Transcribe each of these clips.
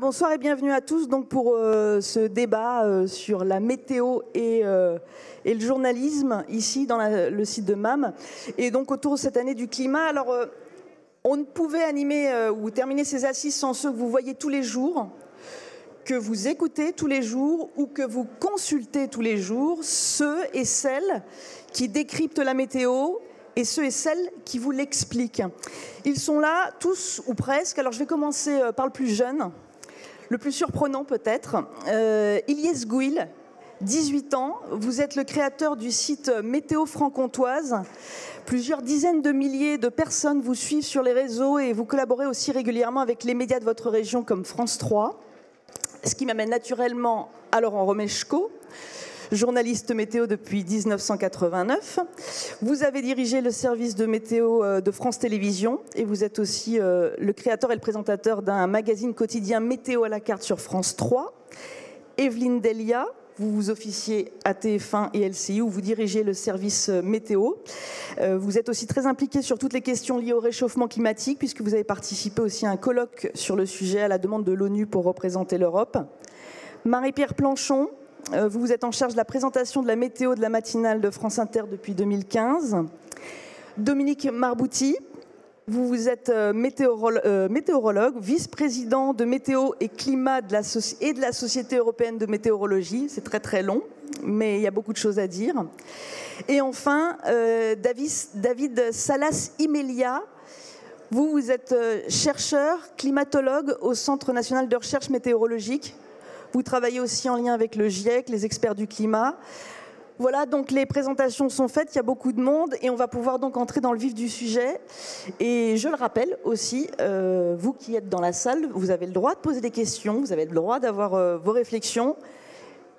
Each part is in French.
Bonsoir et bienvenue à tous donc pour ce débat sur la météo et le journalisme ici dans le site de MAM et donc autour cette année du climat. Alors on ne pouvait animer ou terminer ces assises sans ceux que vous voyez tous les jours, que vous écoutez tous les jours ou que vous consultez tous les jours, ceux et celles qui décryptent la météo et ceux et celles qui vous l'expliquent. Ils sont là tous ou presque. Alors je vais commencer par le plus jeune. Le plus surprenant peut-être, Ilyes Gouil, 18 ans, vous êtes le créateur du site Météo Franc-Comtoise. Plusieurs dizaines de milliers de personnes vous suivent sur les réseaux et vous collaborez aussi régulièrement avec les médias de votre région comme France 3. Ce qui m'amène naturellement à Laurent Romeshko, journaliste météo depuis 1989. Vous avez dirigé le service de météo de France Télévisions et vous êtes aussi le créateur et le présentateur d'un magazine quotidien Météo à la carte sur France 3. Evelyne Delia, vous officiez à TF1 et LCI où vous dirigez le service météo. Vous êtes aussi très impliqué sur toutes les questions liées au réchauffement climatique puisque vous avez participé aussi à un colloque sur le sujet à la demande de l'ONU pour représenter l'Europe. Marie-Pierre Planchon, vous êtes en charge de la présentation de la météo de la matinale de France Inter depuis 2015. Dominique Marbouty, vous êtes météorologue, vice-président de météo et climat de la Société européenne de météorologie. C'est très très long, mais il y a beaucoup de choses à dire. Et enfin, David Salas-Imelia, vous êtes chercheur, climatologue au Centre national de recherche météorologique. Vous travaillez aussi en lien avec le GIEC, les experts du climat. Voilà, donc les présentations sont faites, il y a beaucoup de monde et on va pouvoir donc entrer dans le vif du sujet. Et je le rappelle aussi, vous qui êtes dans la salle, vous avez le droit de poser des questions, vous avez le droit d'avoir vos réflexions.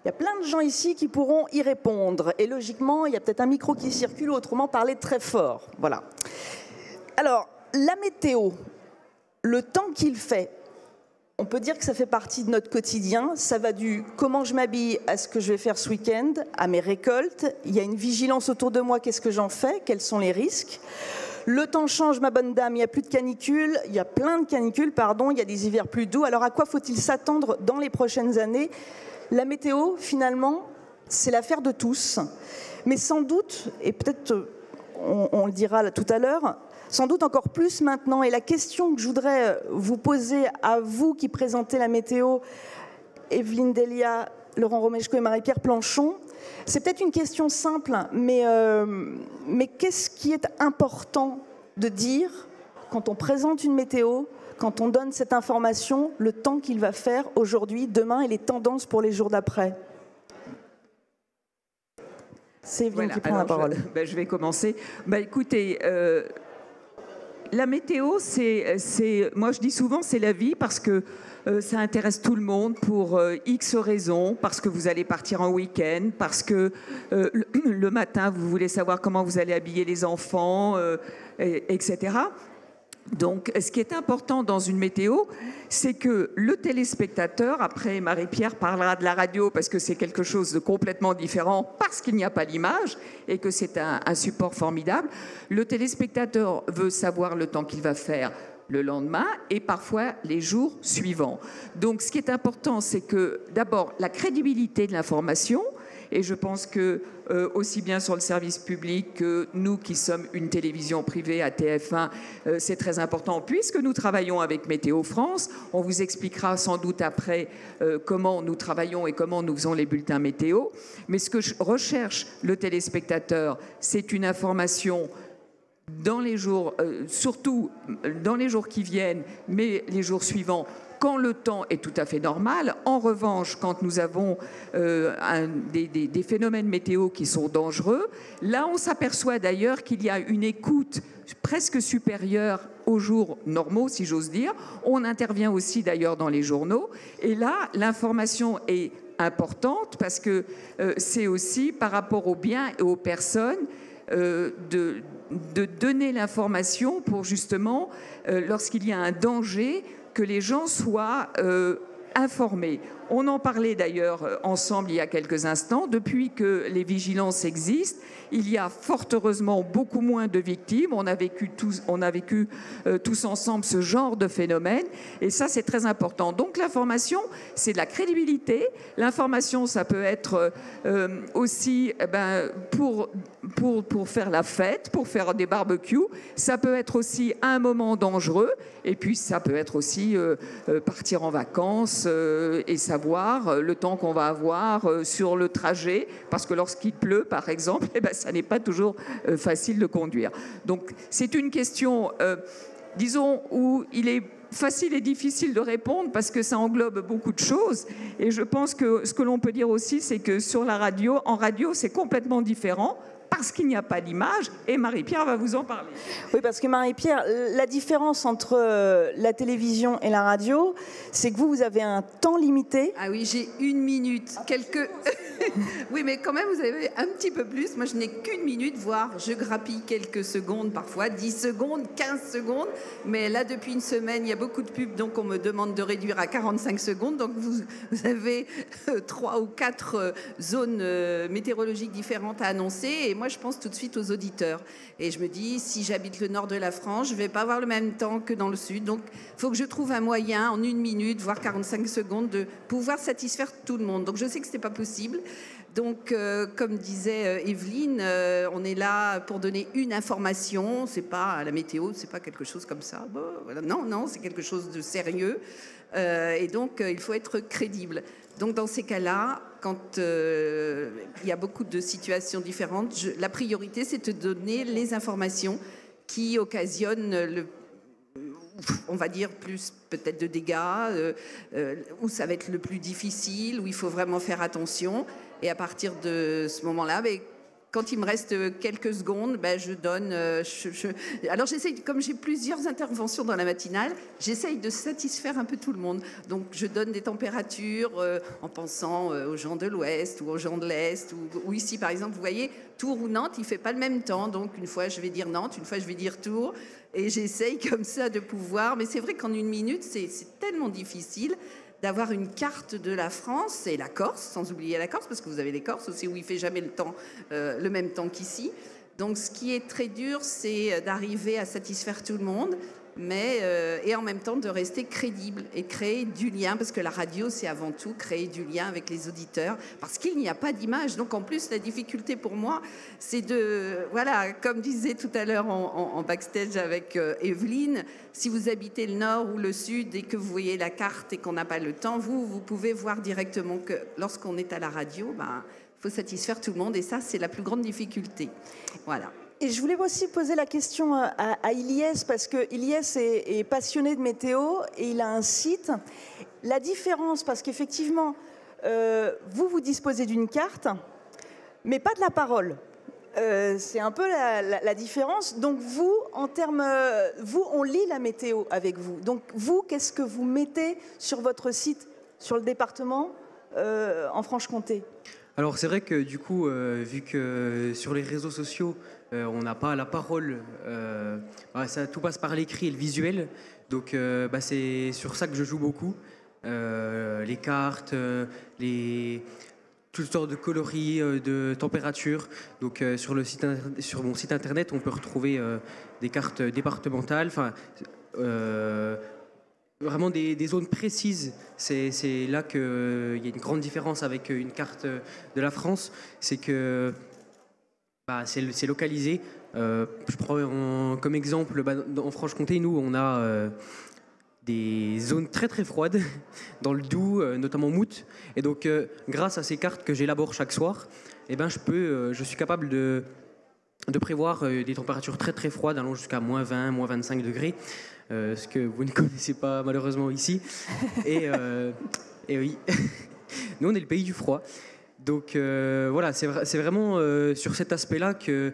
Il y a plein de gens ici qui pourront y répondre. Et logiquement, il y a peut-être un micro qui circule, autrement parler très fort. Voilà. Alors, la météo, le temps qu'il fait, on peut dire que ça fait partie de notre quotidien. Ça va du comment je m'habille à ce que je vais faire ce week-end, à mes récoltes. Il y a une vigilance autour de moi. Qu'est-ce que j'en fais? Quels sont les risques? Le temps change, ma bonne dame. Il n'y a plus de canicules. Il y a plein de canicules, pardon. Il y a des hivers plus doux. Alors à quoi faut-il s'attendre dans les prochaines années? La météo, finalement, c'est l'affaire de tous. Mais sans doute, et peut-être on le dira tout à l'heure, sans doute encore plus maintenant. Et la question que je voudrais vous poser à vous qui présentez la météo, Evelyne Delia, Laurent Romeshko et Marie-Pierre Planchon, c'est peut-être une question simple, mais qu'est-ce qui est important de dire quand on présente une météo, quand on donne cette information, le temps qu'il va faire aujourd'hui, demain et les tendances pour les jours d'après? C'est Evelyne qui prend la parole. Je vais commencer. Écoutez, la météo, moi je dis souvent c'est la vie parce que ça intéresse tout le monde pour X raisons, parce que vous allez partir en week-end, parce que le matin vous voulez savoir comment vous allez habiller les enfants, etc. Donc, ce qui est important dans une météo, c'est que le téléspectateur, après Marie-Pierre parlera de la radio parce que c'est quelque chose de complètement différent, parce qu'il n'y a pas l'image et que c'est un support formidable, le téléspectateur veut savoir le temps qu'il va faire le lendemain et parfois les jours suivants. Donc, ce qui est important, c'est que d'abord, la crédibilité de l'information, et je pense que aussi bien sur le service public que nous qui sommes une télévision privée à TF1, c'est très important puisque nous travaillons avec Météo France. On vous expliquera sans doute après comment nous travaillons et comment nous faisons les bulletins météo. Mais ce que recherche le téléspectateur, c'est une information dans les jours, surtout dans les jours qui viennent, mais les jours suivants, quand le temps est tout à fait normal. En revanche, quand nous avons des phénomènes météo qui sont dangereux, là on s'aperçoit d'ailleurs qu'il y a une écoute presque supérieure aux jours normaux, si j'ose dire. On intervient aussi d'ailleurs dans les journaux. Et là, l'information est importante parce que c'est aussi par rapport aux biens et aux personnes de donner l'information pour justement, lorsqu'il y a un danger, que les gens soient informés. On en parlait d'ailleurs ensemble il y a quelques instants. Depuis que les vigilances existent, il y a fort heureusement beaucoup moins de victimes. On a vécu tous ensemble ce genre de phénomène. Et ça, c'est très important. Donc l'information, c'est de la crédibilité. L'information, ça peut être aussi pour faire la fête, pour faire des barbecues. Ça peut être aussi un moment dangereux. Et puis ça peut être aussi partir en vacances et savoir le temps qu'on va avoir sur le trajet, parce que lorsqu'il pleut, par exemple, ça n'est pas toujours facile de conduire. Donc c'est une question, disons, où il est facile et difficile de répondre parce que ça englobe beaucoup de choses. Et je pense que ce que l'on peut dire aussi, c'est que en radio, c'est complètement différent, parce qu'il n'y a pas d'image, et Marie-Pierre va vous en parler. Oui, parce que Marie-Pierre, la différence entre la télévision et la radio, c'est que vous avez un temps limité. Ah oui, j'ai 1 minute. Oui, mais quand même, vous avez un petit peu plus. Moi, je n'ai qu'1 minute, voire je grappille quelques secondes parfois, 10 secondes, 15 secondes. Mais là, depuis une semaine, il y a beaucoup de pubs, donc on me demande de réduire à 45 secondes. Donc vous avez 3 ou 4 zones météorologiques différentes à annoncer. Et moi, je pense tout de suite aux auditeurs. Et je me dis, si j'habite le nord de la France, je ne vais pas avoir le même temps que dans le sud. Donc, il faut que je trouve un moyen, en 1 minute, voire 45 secondes, de pouvoir satisfaire tout le monde. Donc, je sais que ce n'est pas possible. Donc, comme disait Evelyne, on est là pour donner une information. C'est pas la météo, c'est pas quelque chose comme ça. Bon, voilà. Non, c'est quelque chose de sérieux. Et donc, il faut être crédible. Donc, dans ces cas-là, quand il y a beaucoup de situations différentes, la priorité, c'est de donner les informations qui occasionnent on va dire plus peut-être de dégâts, où ça va être le plus difficile, où il faut vraiment faire attention. Et à partir de ce moment-là, quand il me reste quelques secondes, je donne... Alors j'essaye, comme j'ai plusieurs interventions dans la matinale, j'essaye de satisfaire un peu tout le monde. Donc je donne des températures en pensant aux gens de l'Ouest ou aux gens de l'Est. Ou ici, par exemple, vous voyez, Tours ou Nantes, il ne fait pas le même temps. Donc une fois, je vais dire Nantes, une fois, je vais dire Tours. Et j'essaye comme ça de pouvoir... Mais c'est vrai qu'en 1 minute, c'est tellement difficile d'avoir une carte de la France et la Corse, sans oublier la Corse, parce que vous avez les Corses aussi où il ne fait jamais le même temps qu'ici. Donc ce qui est très dur, c'est d'arriver à satisfaire tout le monde, et en même temps de rester crédible et créer du lien, parce que la radio, c'est avant tout créer du lien avec les auditeurs, parce qu'il n'y a pas d'image. Donc en plus, la difficulté pour moi, c'est voilà, comme disait tout à l'heure en backstage avec Evelyne, si vous habitez le nord ou le sud et que vous voyez la carte et qu'on n'a pas le temps, vous pouvez voir directement que lorsqu'on est à la radio, faut satisfaire tout le monde, et ça, c'est la plus grande difficulté. Voilà. Et je voulais aussi poser la question à Ilyes, parce que Ilyes est passionné de météo et il a un site. La différence, parce qu'effectivement, vous disposez d'une carte, mais pas de la parole. C'est un peu la différence. Donc vous, on lit la météo avec vous. Donc vous, qu'est-ce que vous mettez sur votre site, sur le département, en Franche-Comté ? Alors c'est vrai que du coup, vu que sur les réseaux sociaux, on n'a pas la parole, tout passe par l'écrit et le visuel, donc c'est sur ça que je joue beaucoup. Les cartes, toutes sortes de coloris, de températures. Donc sur mon site internet, on peut retrouver des cartes départementales, vraiment des zones précises. C'est là qu'il y a une grande différence avec une carte de la France, c'est que c'est localisé. Je prends comme exemple, en Franche-Comté, nous, on a des zones très très froides, dans le Doubs, notamment Mout. Et donc, grâce à ces cartes que j'élabore chaque soir, je suis capable de prévoir des températures très très froides, allant jusqu'à -20, -25 degrés, ce que vous ne connaissez pas malheureusement ici. Et oui, nous on est le pays du froid. Donc voilà, c'est vraiment sur cet aspect-là que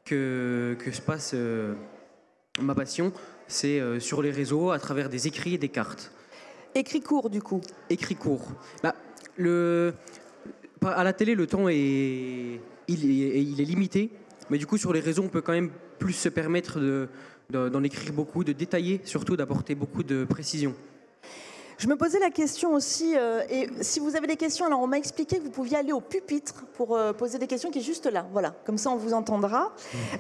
se passe ma passion. C'est sur les réseaux, à travers des écrits et des cartes. Écrit court, du coup. Écrit court. À la télé, le temps il est limité, mais du coup, sur les réseaux, on peut quand même plus se permettre d'en écrire beaucoup, de détailler, surtout d'apporter beaucoup de précision. Je me posais la question aussi, et si vous avez des questions, alors on m'a expliqué que vous pouviez aller au pupitre pour poser des questions qui est juste là. Voilà, comme ça on vous entendra.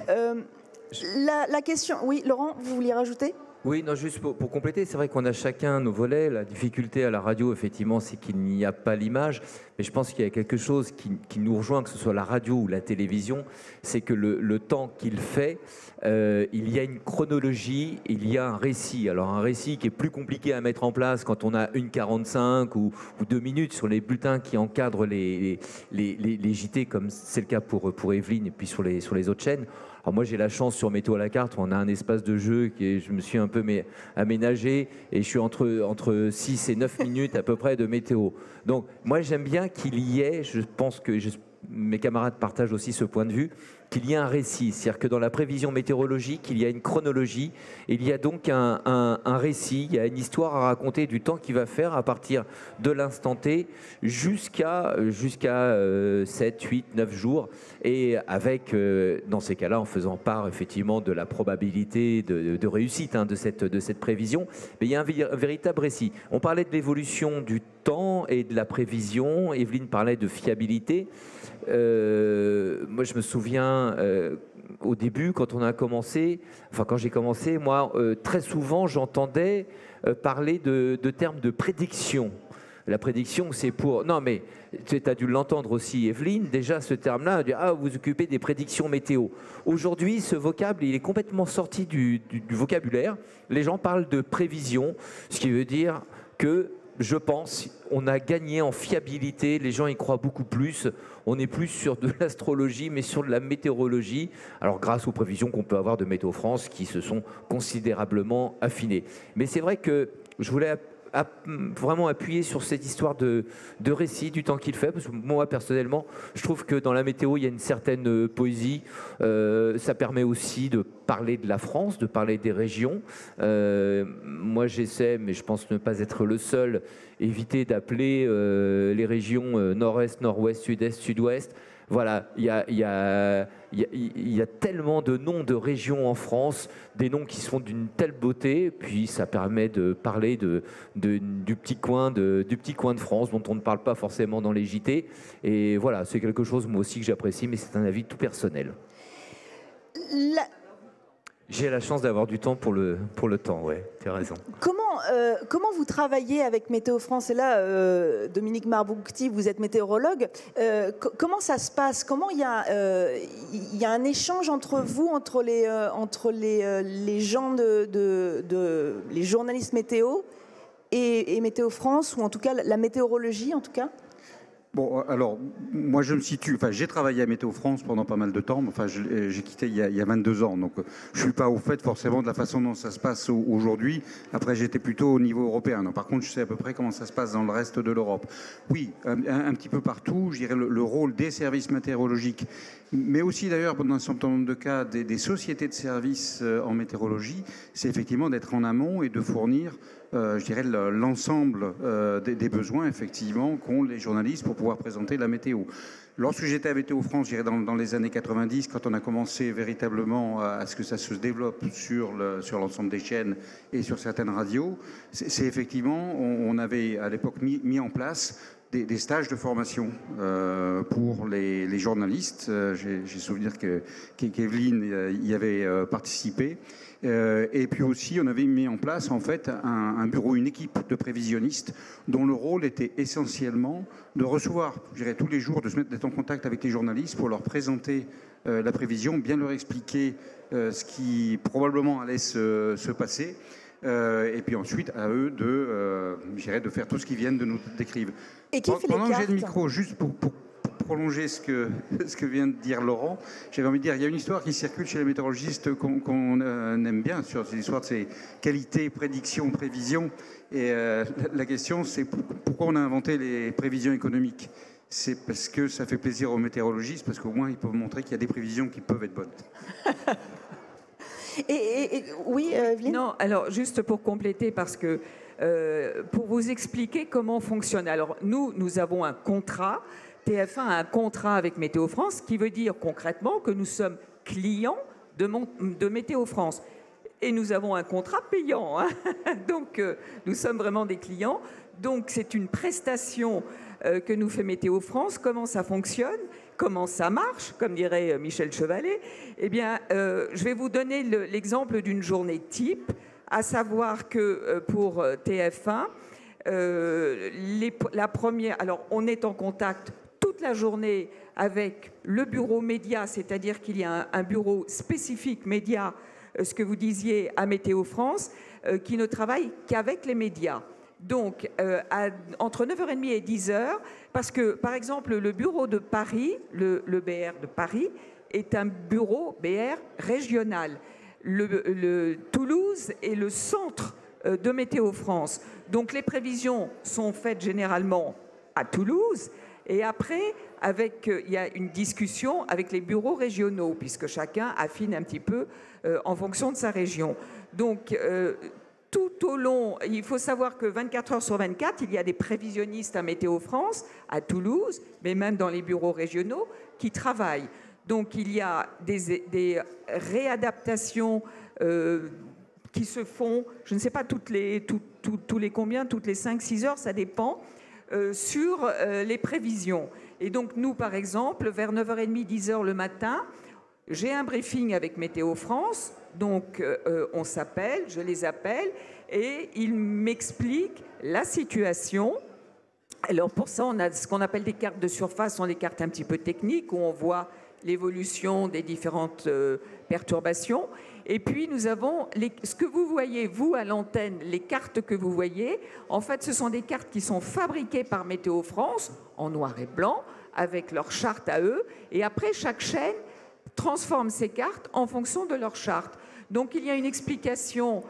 La question, oui, Laurent, vous vouliez rajouter ? Oui, non, juste pour compléter, c'est vrai qu'on a chacun nos volets. La difficulté à la radio, effectivement, c'est qu'il n'y a pas l'image. Mais je pense qu'il y a quelque chose qui nous rejoint, que ce soit la radio ou la télévision, c'est que le temps qu'il fait, il y a une chronologie, il y a un récit. Alors un récit qui est plus compliqué à mettre en place quand on a 1h45 ou 2 minutes sur les bulletins qui encadrent les JT, comme c'est le cas pour Evelyne et puis sur les autres chaînes. Alors moi j'ai la chance sur Météo à la carte où on a un espace de jeu je me suis un peu aménagé et je suis entre 6 et 9 minutes à peu près de météo. Donc moi j'aime bien qu'il y ait, je pense que mes camarades partagent aussi ce point de vue, qu'il y ait un récit. C'est-à-dire que dans la prévision météorologique, il y a une chronologie, il y a donc un récit, il y a une histoire à raconter du temps qu'il va faire à partir de l'instant T jusqu'à 7, 8, 9 jours. Et avec, dans ces cas-là, en faisant part effectivement de la probabilité de réussite de cette prévision, mais il y a un véritable récit. On parlait de l'évolution du temps et de la prévision, Evelyne parlait de fiabilité. Moi je me souviens au début quand j'ai commencé, moi très souvent j'entendais parler de termes de prédiction. La prédiction, c'est pour... Non, mais tu as dû l'entendre aussi, Evelyne. Déjà, ce terme-là, vous occupez des prédictions météo. Aujourd'hui, ce vocable, il est complètement sorti du vocabulaire. Les gens parlent de prévision, ce qui veut dire que, je pense, on a gagné en fiabilité. Les gens y croient beaucoup plus. On n'est plus sur de l'astrologie, mais sur de la météorologie. Alors, grâce aux prévisions qu'on peut avoir de Météo France, qui se sont considérablement affinées. Mais c'est vrai que je voulais vraiment appuyer sur cette histoire de récit du temps qu'il fait, parce que moi personnellement je trouve que dans la météo il y a une certaine poésie, ça permet aussi de parler de la France, de parler des régions. Moi j'essaie, mais je pense ne pas être le seul, éviter d'appeler les régions nord-est, nord-ouest, sud-est, sud-ouest. Voilà, il y a tellement de noms de régions en France, des noms qui sont d'une telle beauté, puis ça permet de parler du petit coin de France dont on ne parle pas forcément dans les JT. Et voilà, c'est quelque chose moi aussi que j'apprécie, mais c'est un avis tout personnel. J'ai la chance d'avoir du temps pour le temps, ouais, tu as raison. Comment vous travaillez avec Météo France? Et là, Dominique Marbouti, vous êtes météorologue. Comment ça se passe? Comment il y a un échange entre vous, entre les gens les journalistes météo et Météo France, ou en tout cas la météorologie, en tout cas? Bon, alors, moi je me situe, j'ai travaillé à Météo France pendant pas mal de temps, mais j'ai quitté il y a 22 ans, donc je ne suis pas au fait forcément de la façon dont ça se passe aujourd'hui. Après, j'étais plutôt au niveau européen. Donc, par contre, je sais à peu près comment ça se passe dans le reste de l'Europe. Oui, un petit peu partout, je dirais le rôle des services météorologiques, mais aussi d'ailleurs, dans un certain nombre de cas, des sociétés de services en météorologie, c'est effectivement d'être en amont et de fournir je dirais l'ensemble des besoins effectivement qu'ont les journalistes pour pouvoir présenter la météo. Lorsque j'étais à Météo France, je dirais dans les années 90, quand on a commencé véritablement à ce que ça se développe sur l'ensemble des chaînes et sur certaines radios, c'est effectivement, on avait à l'époque mis en place des stages de formation pour les journalistes. J'ai souvenir qu'Evelyne y avait participé. Et puis aussi, on avait mis en place en fait un bureau, une équipe de prévisionnistes dont le rôle était essentiellement de recevoir, je dirais, tous les jours, d'être en contact avec les journalistes pour leur présenter la prévision, bien leur expliquer ce qui probablement allait se passer. Et puis ensuite, à eux de faire tout ce qu'ils viennent de nous décrire. Et qui fait les cartes ? Pendant que j'ai le micro, juste pour prolonger ce que vient de dire Laurent, j'avais envie de dire, il y a une histoire qui circule chez les météorologistes qu'on aime bien, sur l'histoire de ces qualités, prédictions, prévisions. Et la question, c'est pourquoi on a inventé les prévisions économiques? C'est parce que ça fait plaisir aux météorologistes, parce qu'au moins ils peuvent montrer qu'il y a des prévisions qui peuvent être bonnes. Oui, Evelyne ? Non, alors juste pour compléter, parce que pour vous expliquer comment on fonctionne. Alors nous avons un contrat. TF1 a un contrat avec Météo France, qui veut dire concrètement que nous sommes clients de Météo France. et nous avons un contrat payant, hein. Donc nous sommes vraiment des clients. Donc c'est une prestation que nous fait Météo France. Comment ça fonctionne? Comment ça marche, comme dirait Michel Chevalet? Eh bien, je vais vous donner l'exemple d'une journée type, à savoir que pour TF1, la première, alors on est en contact toute la journée avec le bureau média, c'est-à-dire qu'il y a un bureau spécifique média, ce que vous disiez à Météo France, qui ne travaille qu'avec les médias. Donc, entre 9h30 et 10h, parce que, par exemple, le bureau de Paris, le BR de Paris, est un bureau BR régional. Toulouse est le centre de Météo France. Donc, les prévisions sont faites généralement à Toulouse. Et après, il y a une discussion avec les bureaux régionaux, puisque chacun affine un petit peu en fonction de sa région. Donc, tout au long, il faut savoir que 24 heures sur 24, il y a des prévisionnistes à Météo France, à Toulouse, mais même dans les bureaux régionaux, qui travaillent. Donc il y a des réadaptations qui se font, je ne sais pas tous les combien, toutes les 5-6 heures, ça dépend, sur les prévisions. Et donc nous, par exemple, vers 9h30, 10h le matin, j'ai un briefing avec Météo France, donc on s'appelle, je les appelle, et ils m'expliquent la situation. Alors pour ça, on a ce qu'on appelle des cartes de surface, ce sont des cartes un petit peu techniques, où on voit l'évolution des différentes perturbations. Et puis nous avons ce que vous voyez, vous, à l'antenne, les cartes que vous voyez, en fait, ce sont des cartes qui sont fabriquées par Météo France, en noir et blanc, avec leur charte à eux, et après, chaque chaîne transforme ces cartes en fonction de leur charte. Donc il y a une explication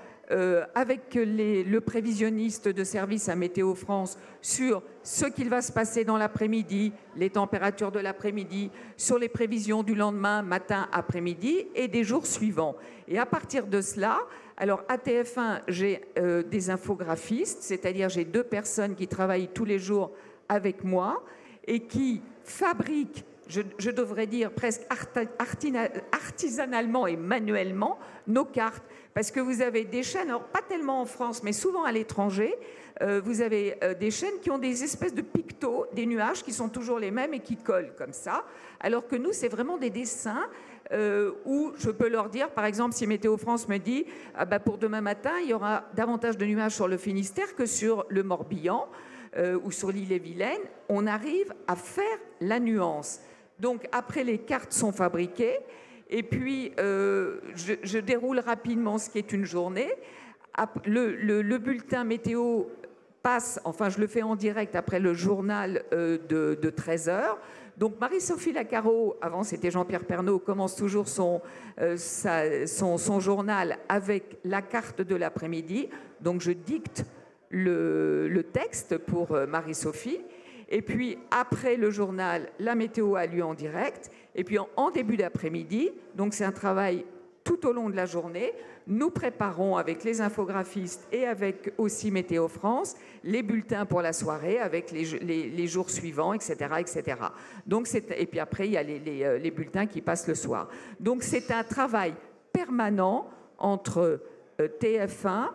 avec le prévisionniste de service à Météo France sur ce qu'il va se passer dans l'après-midi, les températures de l'après-midi, sur les prévisions du lendemain, matin, après-midi et des jours suivants. Et à partir de cela, alors à TF1, j'ai des infographistes, c'est-à-dire j'ai 2 personnes qui travaillent tous les jours avec moi et qui fabriquent, je devrais dire presque artisanalement et manuellement, nos cartes. Parce que vous avez des chaînes, alors pas tellement en France, mais souvent à l'étranger, vous avez des chaînes qui ont des espèces de pictos, des nuages qui sont toujours les mêmes et qui collent comme ça. Alors que nous, c'est vraiment des dessins où je peux leur dire, par exemple, si Météo France me dit pour demain matin, il y aura davantage de nuages sur le Finistère que sur le Morbihan ou sur l'île-et-Vilaine, on arrive à faire la nuance. Donc après, les cartes sont fabriquées. Et puis, je déroule rapidement ce qui est une journée. Le bulletin météo passe, enfin je le fais en direct après le journal de 13h. Donc Marie-Sophie Lacaro, avant c'était Jean-Pierre Pernaut, commence toujours son journal avec la carte de l'après-midi. Donc je dicte le texte pour Marie-Sophie. Et puis, après le journal, la météo a lieu en direct. Et puis, en début d'après-midi, donc c'est un travail tout au long de la journée, nous préparons avec les infographistes et avec aussi Météo France les bulletins pour la soirée avec les jours suivants, etc. etc. Donc et puis après, il y a les bulletins qui passent le soir. Donc, c'est un travail permanent entre TF1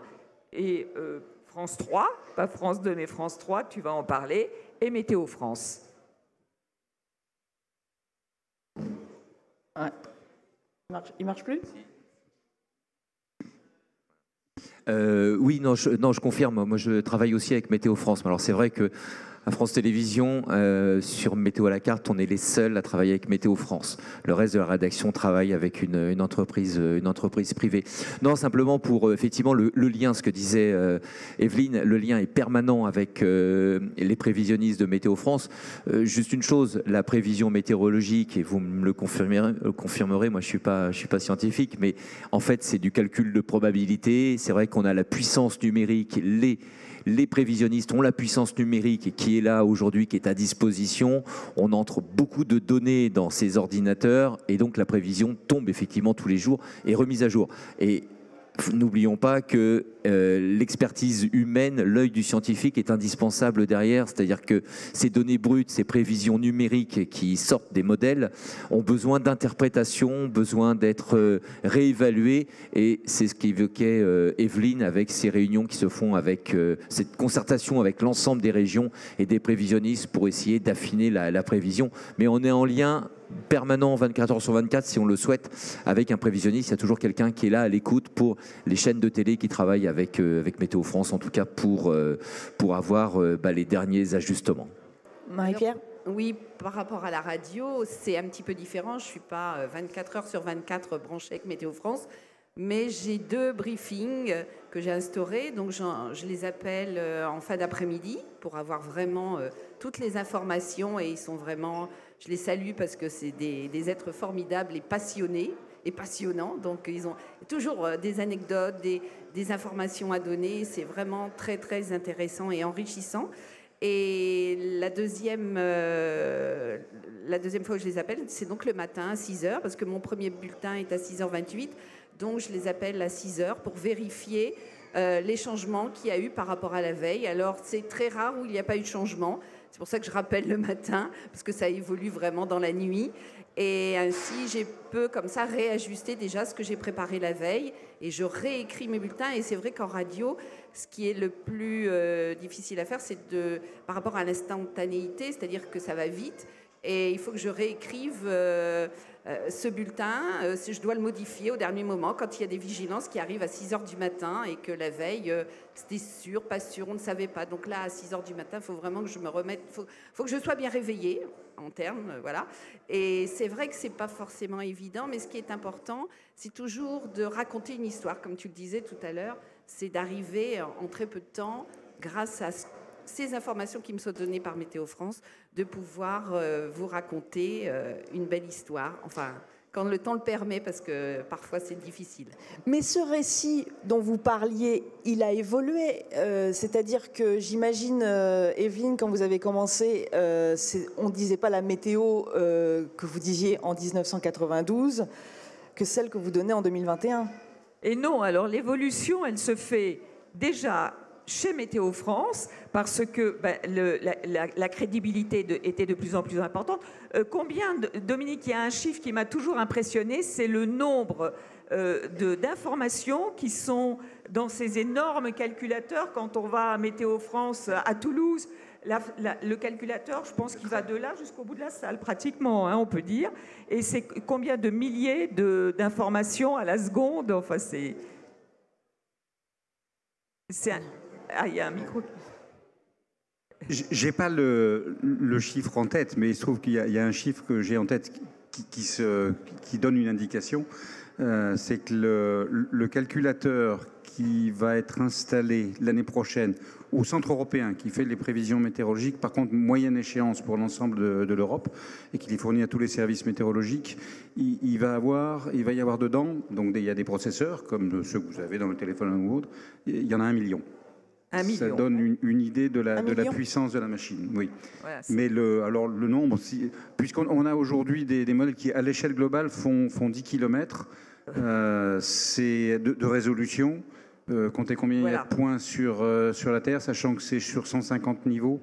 et France 3, pas France 2, mais France 3, tu vas en parler, et Météo France. Ouais. Il marche plus ? Oui, non, je confirme. Moi, je travaille aussi avec Météo France. Alors, c'est vrai que à France Télévisions, sur Météo à la carte, on est les seuls à travailler avec Météo France. Le reste de la rédaction travaille avec une entreprise privée. Non, simplement pour effectivement le lien, ce que disait Evelyne, le lien est permanent avec les prévisionnistes de Météo France. Juste une chose, la prévision météorologique, et vous me le confirmerez, moi je suis pas scientifique, mais en fait c'est du calcul de probabilité. C'est vrai qu'on a la puissance numérique, les prévisionnistes ont la puissance numérique qui est là aujourd'hui, qui est à disposition. On entre beaucoup de données dans ces ordinateurs et donc la prévision tombe effectivement tous les jours et remise à jour. Et n'oublions pas que l'expertise humaine, l'œil du scientifique est indispensable derrière. C'est-à-dire que ces données brutes, ces prévisions numériques qui sortent des modèles ont besoin d'interprétation, besoin d'être réévaluées. Et c'est ce qu'évoquait Evelyne avec ces réunions qui se font avec cette concertation avec l'ensemble des régions et des prévisionnistes pour essayer d'affiner la prévision. Mais on est en lien permanent 24 heures sur 24 si on le souhaite avec un prévisionniste. Il y a toujours quelqu'un qui est là à l'écoute pour les chaînes de télé qui travaillent avec Météo France, en tout cas pour avoir les derniers ajustements. Marie-Pierre ? Oui, par rapport à la radio, c'est un petit peu différent. Je ne suis pas 24 heures sur 24 branchée avec Météo France, mais j'ai 2 briefings que j'ai instaurés. Donc je les appelle en fin d'après-midi pour avoir vraiment toutes les informations, et ils sont vraiment... Je les salue parce que c'est des êtres formidables et passionnés et passionnants. Donc, ils ont toujours des anecdotes, des informations à donner. C'est vraiment très, très intéressant et enrichissant. Et la deuxième fois que je les appelle, c'est donc le matin à 6h, parce que mon premier bulletin est à 6h28. Donc, je les appelle à 6h pour vérifier les changements qu'il y a eu par rapport à la veille. Alors, c'est très rare où il n'y a pas eu de changement. C'est pour ça que je rappelle le matin, parce que ça évolue vraiment dans la nuit. Et ainsi, je peux comme ça réajuster déjà ce que j'ai préparé la veille, et je réécris mes bulletins. Et c'est vrai qu'en radio, ce qui est le plus difficile à faire, c'est par rapport à l'instantanéité, c'est-à-dire que ça va vite. Et il faut que je réécrive ce bulletin. Je dois le modifier au dernier moment quand il y a des vigilances qui arrivent à 6h du matin et que la veille, c'était sûr, pas sûr, on ne savait pas. Donc là, à 6h du matin, il faut vraiment que je me remette. Il faut que je sois bien réveillée, en termes, voilà. Et c'est vrai que ce n'est pas forcément évident, mais ce qui est important, c'est toujours de raconter une histoire. Comme tu le disais tout à l'heure, c'est d'arriver en très peu de temps, grâce à ces informations qui me sont données par Météo France, de pouvoir vous raconter une belle histoire, enfin, quand le temps le permet, parce que parfois c'est difficile. Mais ce récit dont vous parliez, il a évolué, c'est-à-dire que j'imagine, Evelyne, quand vous avez commencé, on ne disait pas la météo que vous disiez en 1992 que celle que vous donnez en 2021. Et non, alors l'évolution, elle se fait déjà chez Météo France, parce que la crédibilité était de plus en plus importante. Dominique, il y a un chiffre qui m'a toujours impressionné, c'est le nombre d'informations qui sont dans ces énormes calculateurs. Quand on va à Météo France à Toulouse, le calculateur, je pense qu'il va de là jusqu'au bout de la salle, pratiquement, hein, on peut dire. Et c'est combien de milliers d'informations à la seconde. Enfin, c'est Ah, il y a un micro. J'ai pas le chiffre en tête, mais il se trouve qu'il y a un chiffre que j'ai en tête qui donne une indication. C'est que le calculateur qui va être installé l'année prochaine au Centre européen, qui fait les prévisions météorologiques, par contre moyenne échéance pour l'ensemble de l'Europe, et qui les fournit à tous les services météorologiques, il va y avoir dedans, donc il y a des processeurs, comme ceux que vous avez dans le téléphone ou autre, il y en a 1 million. Ça donne une idée de la puissance de la machine, oui. Voilà, mais le nombre, puisqu'on a aujourd'hui des modèles qui, à l'échelle globale, font 10 km, c'est de résolution. Comptez combien il y a de points sur la Terre, sachant que c'est sur 150 niveaux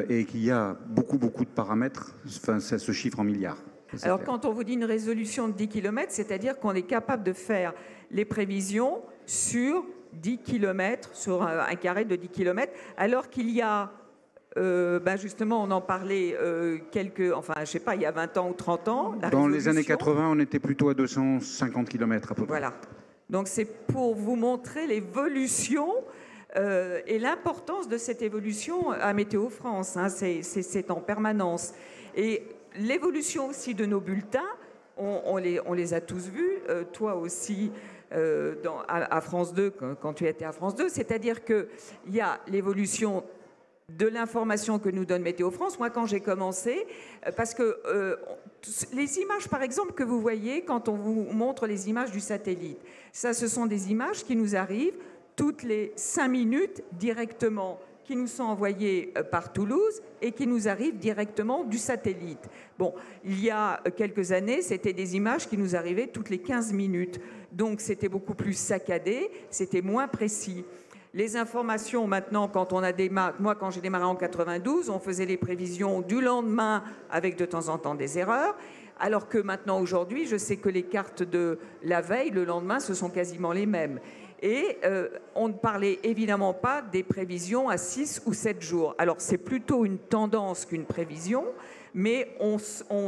et qu'il y a beaucoup de paramètres. Enfin, ça se chiffre en milliards. Alors, quand on vous dit une résolution de 10 km, c'est-à-dire qu'on est capable de faire les prévisions sur 10 km, sur un carré de 10 km, alors qu'il y a, justement, on en parlait je sais pas, il y a 20 ans ou 30 ans. Dans les années 80, on était plutôt à 250 km à peu près. Voilà. Donc, c'est pour vous montrer l'évolution et l'importance de cette évolution à Météo France. Hein, c'est en permanence. Et l'évolution aussi de nos bulletins, on les a tous vus, toi aussi, à France 2, quand tu étais à France 2, c'est-à-dire qu'il y a l'évolution de l'information que nous donne Météo France. Moi, quand j'ai commencé, parce que les images, par exemple, que vous voyez quand on vous montre les images du satellite, ça, ce sont des images qui nous arrivent toutes les 5 minutes directement, qui nous sont envoyées par Toulouse et qui nous arrivent directement du satellite. Bon, il y a quelques années, c'était des images qui nous arrivaient toutes les 15 minutes. Donc c'était beaucoup plus saccadé, c'était moins précis. Les informations maintenant, quand on a moi quand j'ai démarré en 92, on faisait les prévisions du lendemain avec de temps en temps des erreurs. Alors que maintenant, aujourd'hui, je sais que les cartes de la veille, le lendemain, ce sont quasiment les mêmes. Et on ne parlait évidemment pas des prévisions à 6 ou 7 jours. Alors c'est plutôt une tendance qu'une prévision, mais on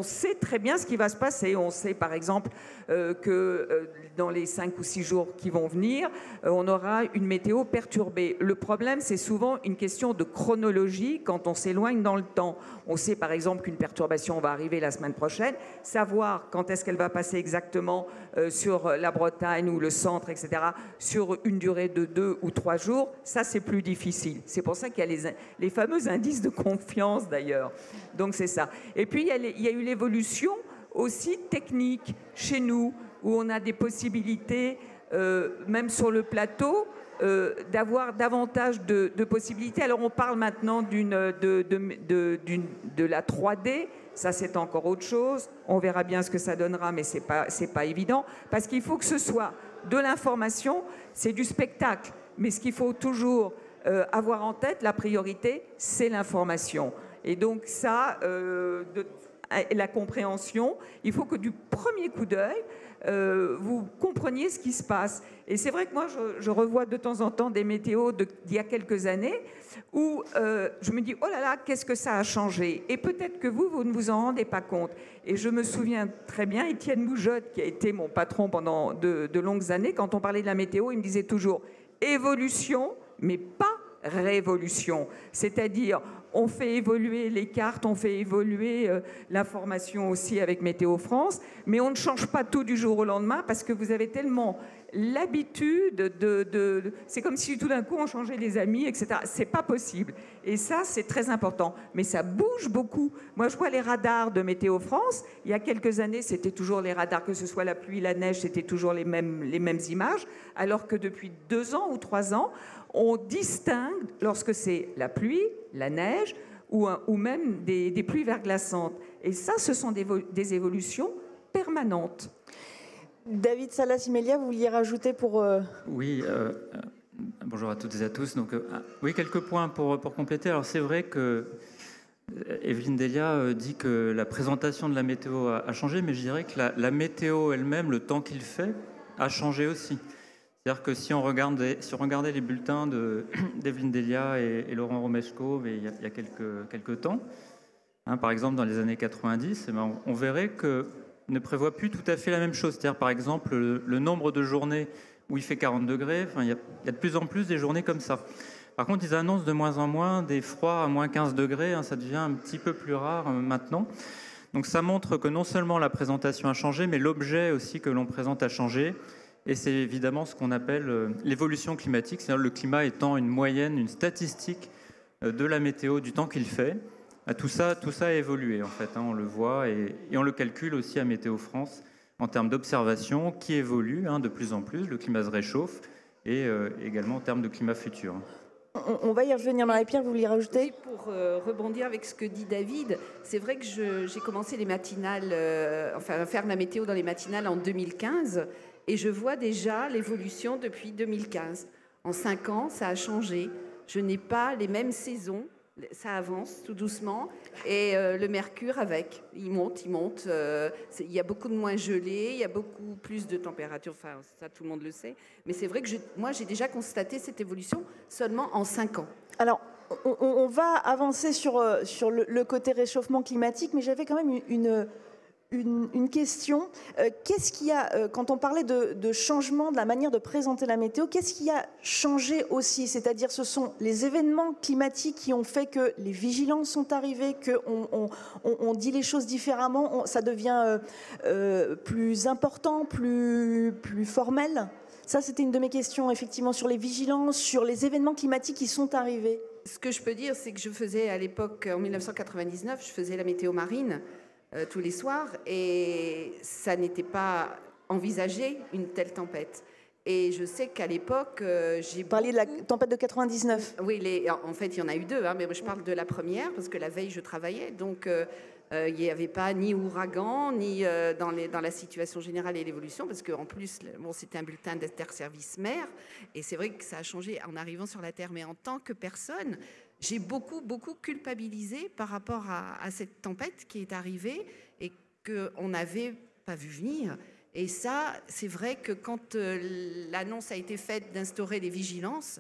sait très bien ce qui va se passer. On sait par exemple que dans les 5 ou 6 jours qui vont venir, on aura une météo perturbée. Le problème, c'est souvent une question de chronologie quand on s'éloigne dans le temps. On sait par exemple qu'une perturbation va arriver la semaine prochaine. Savoir quand est-ce qu'elle va passer exactement sur la Bretagne ou le centre, etc., sur une durée de 2 ou 3 jours, ça c'est plus difficile. C'est pour ça qu'il y a les fameux indices de confiance d'ailleurs. Donc c'est ça. Et puis il y a eu l'évolution aussi technique chez nous, où on a des possibilités, même sur le plateau, d'avoir davantage de possibilités. Alors on parle maintenant de la 3D, ça c'est encore autre chose. On verra bien ce que ça donnera, mais c'est pas évident, parce qu'il faut que ce soit de l'information, c'est du spectacle. Mais ce qu'il faut toujours avoir en tête, la priorité, c'est l'information. Et donc ça, la compréhension, il faut que du premier coup d'œil, vous compreniez ce qui se passe. Et c'est vrai que moi, je revois de temps en temps des météos d'il y a quelques années où je me dis, oh là là, qu'est-ce que ça a changé? Et peut-être que vous ne vous en rendez pas compte. Et je me souviens très bien, Étienne Moujotte, qui a été mon patron pendant de longues années, quand on parlait de la météo, il me disait toujours évolution, mais pas révolution. C'est-à-dire, on fait évoluer les cartes, on fait évoluer l'information aussi avec Météo France, mais on ne change pas tout du jour au lendemain parce que vous avez tellement l'habitude c'est comme si tout d'un coup on changeait les amis, etc. C'est pas possible. Et ça, c'est très important. Mais ça bouge beaucoup. Moi, je vois les radars de Météo France. Il y a quelques années, c'était toujours les radars, que ce soit la pluie, la neige, c'était toujours les mêmes images. Alors que depuis 2 ans ou 3 ans, on distingue lorsque c'est la pluie, la neige ou même des pluies verglaçantes. Et ça, ce sont des évolutions permanentes. David Salas-Imelia, vous vouliez rajouter pour... Oui, bonjour à toutes et à tous. Donc, oui, quelques points pour compléter. Alors c'est vrai que Evelyne Delia dit que la présentation de la météo a changé, mais je dirais que la météo elle-même, le temps qu'il fait, a changé aussi. C'est-à-dire que si on regardait les bulletins d'Evelyne Delia et Laurent Romeshko il y a quelques temps, par exemple dans les années 90, on verrait que ne prévoit plus tout à fait la même chose. C'est-à-dire, par exemple, le nombre de journées où il fait 40 degrés, il y a de plus en plus des journées comme ça. Par contre, ils annoncent de moins en moins des froids à moins 15 degrés. Ça devient un petit peu plus rare maintenant. Donc ça montre que non seulement la présentation a changé, mais l'objet aussi que l'on présente a changé. Et c'est évidemment ce qu'on appelle l'évolution climatique, c'est-à-dire le climat étant une moyenne, une statistique de la météo, du temps qu'il fait. Tout ça a évolué, en fait, on le voit, et on le calcule aussi à Météo France en termes d'observation qui évolue de plus en plus. Le climat se réchauffe, et également en termes de climat futur. On va y revenir. Marie-Pierre, vous vouliez rajouter? Oui, pour rebondir avec ce que dit David, c'est vrai que j'ai commencé les matinales, à faire la météo dans les matinales en 2015, et je vois déjà l'évolution depuis 2015. En 5 ans, ça a changé. Je n'ai pas les mêmes saisons. Ça avance tout doucement et le mercure avec, il monte. Il y a beaucoup de moins gelé, il y a beaucoup plus de température, enfin ça tout le monde le sait. Mais c'est vrai que moi j'ai déjà constaté cette évolution seulement en 5 ans. Alors on va avancer sur le côté réchauffement climatique, mais j'avais quand même une question. Qu'est-ce qu'il y a, quand on parlait de changement de la manière de présenter la météo, qu'est-ce qui a changé aussi? C'est-à-dire, ce sont les événements climatiques qui ont fait que les vigilances sont arrivées, qu'on dit les choses différemment, ça devient plus important, plus formel? Ça, c'était une de mes questions, effectivement, sur les vigilances, sur les événements climatiques qui sont arrivés. Ce que je peux dire, c'est que je faisais à l'époque, en 1999, je faisais la météo marine, tous les soirs, et ça n'était pas envisagé, une telle tempête. Et je sais qu'à l'époque, j'ai... Vous parliez de la tempête de 99. Oui, en fait, il y en a eu deux, hein, mais je parle de la première, parce que la veille, je travaillais. Donc, il n'y avait pas ni ouragan, ni dans la situation générale et l'évolution, parce qu'en plus, bon, c'était un bulletin d'interservice mer. Et c'est vrai que ça a changé en arrivant sur la Terre. Mais en tant que personne, j'ai beaucoup culpabilisé par rapport à cette tempête qui est arrivée et qu'on n'avait pas vu venir. Et ça, c'est vrai que quand l'annonce a été faite d'instaurer des vigilances,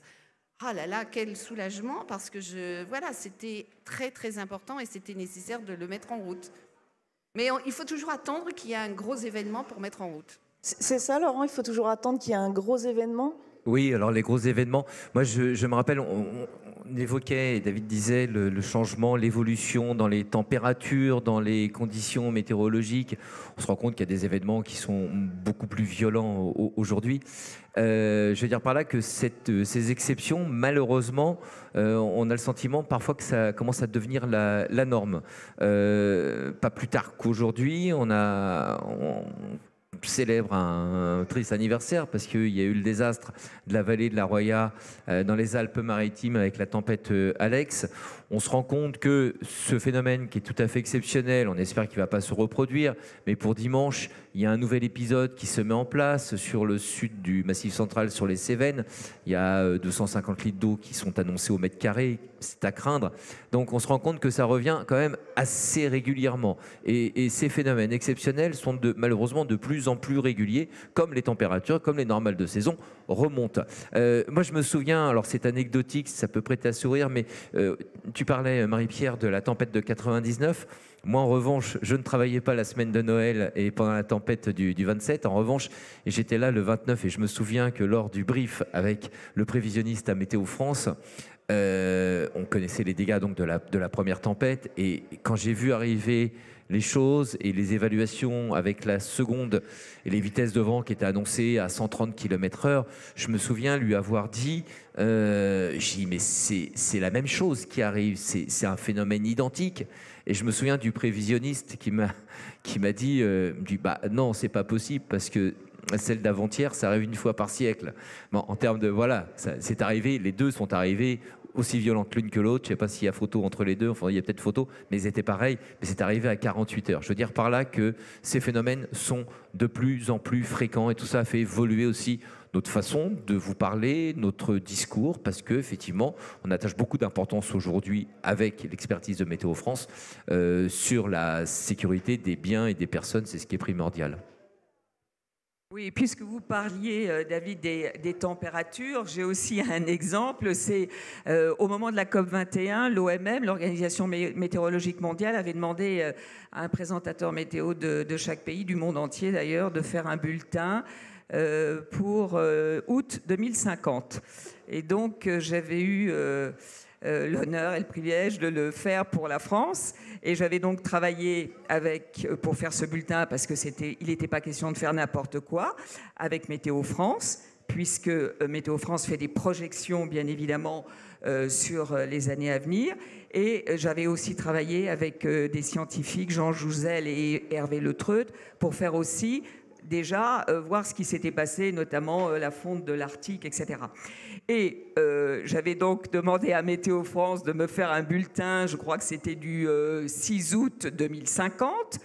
ah là là, quel soulagement, parce que voilà, c'était très important et c'était nécessaire de le mettre en route. Mais il faut toujours attendre qu'il y ait un gros événement pour mettre en route. C'est ça, Laurent, il faut toujours attendre qu'il y ait un gros événement? Oui, alors les gros événements, moi je me rappelle, on évoquait, et David disait, le changement, l'évolution dans les températures, dans les conditions météorologiques. On se rend compte qu'il y a des événements qui sont beaucoup plus violents aujourd'hui. Je veux dire par là que ces exceptions, malheureusement, on a le sentiment parfois que ça commence à devenir la norme. Pas plus tard qu'aujourd'hui, on célèbre un triste anniversaire parce qu'il y a eu le désastre de la vallée de la Roya dans les Alpes-Maritimes avec la tempête Alex. On se rend compte que ce phénomène qui est tout à fait exceptionnel, on espère qu'il ne va pas se reproduire, mais pour dimanche, il y a un nouvel épisode qui se met en place sur le sud du Massif central, sur les Cévennes. Il y a 250 litres d'eau qui sont annoncés au mètre carré, c'est à craindre. Donc on se rend compte que ça revient quand même assez régulièrement. Et ces phénomènes exceptionnels sont malheureusement de plus en plus réguliers, comme les températures, comme les normales de saison remontent. Moi je me souviens, alors c'est anecdotique, ça peut prêter à sourire, mais tu parlais, Marie-Pierre, de la tempête de 99. Moi, en revanche, je ne travaillais pas la semaine de Noël et pendant la tempête du 27. En revanche, j'étais là le 29 et je me souviens que lors du brief avec le prévisionniste à Météo France, on connaissait les dégâts donc de la première tempête. Et quand j'ai vu arriver les choses et les évaluations avec la seconde et les vitesses de vent qui étaient annoncées à 130 km/h, je me souviens lui avoir dit, j'ai dit mais c'est la même chose qui arrive, c'est un phénomène identique. Et je me souviens du prévisionniste qui m'a dit, bah non, c'est pas possible parce que celle d'avant-hier, ça arrive une fois par siècle. Bon, en termes de voilà, c'est arrivé, les deux sont arrivés aussi violentes l'une que l'autre. Je ne sais pas s'il y a photo entre les deux, enfin il y a peut-être photo, mais ils étaient pareils. Mais c'est arrivé à 48 heures. Je veux dire par là que ces phénomènes sont de plus en plus fréquents et tout ça a fait évoluer aussi notre façon de vous parler, notre discours, parce qu'effectivement, on attache beaucoup d'importance aujourd'hui avec l'expertise de Météo France sur la sécurité des biens et des personnes. C'est ce qui est primordial. Oui, puisque vous parliez, David, des températures, j'ai aussi un exemple. C'est au moment de la COP21, l'OMM, l'Organisation météorologique mondiale, avait demandé à un présentateur météo de chaque pays, du monde entier d'ailleurs, de faire un bulletin pour août 2050. Et donc, j'avais eu l'honneur et le privilège de le faire pour la France. Et j'avais donc travaillé pour faire ce bulletin, parce qu'il n'était pas question de faire n'importe quoi, avec Météo France, puisque Météo France fait des projections, bien évidemment, sur les années à venir. Et j'avais aussi travaillé avec des scientifiques, Jean Jouzel et Hervé Letreut, pour faire aussi déjà voir ce qui s'était passé, notamment la fonte de l'Arctique, etc. Et j'avais donc demandé à Météo France de me faire un bulletin, je crois que c'était du 6 août 2050,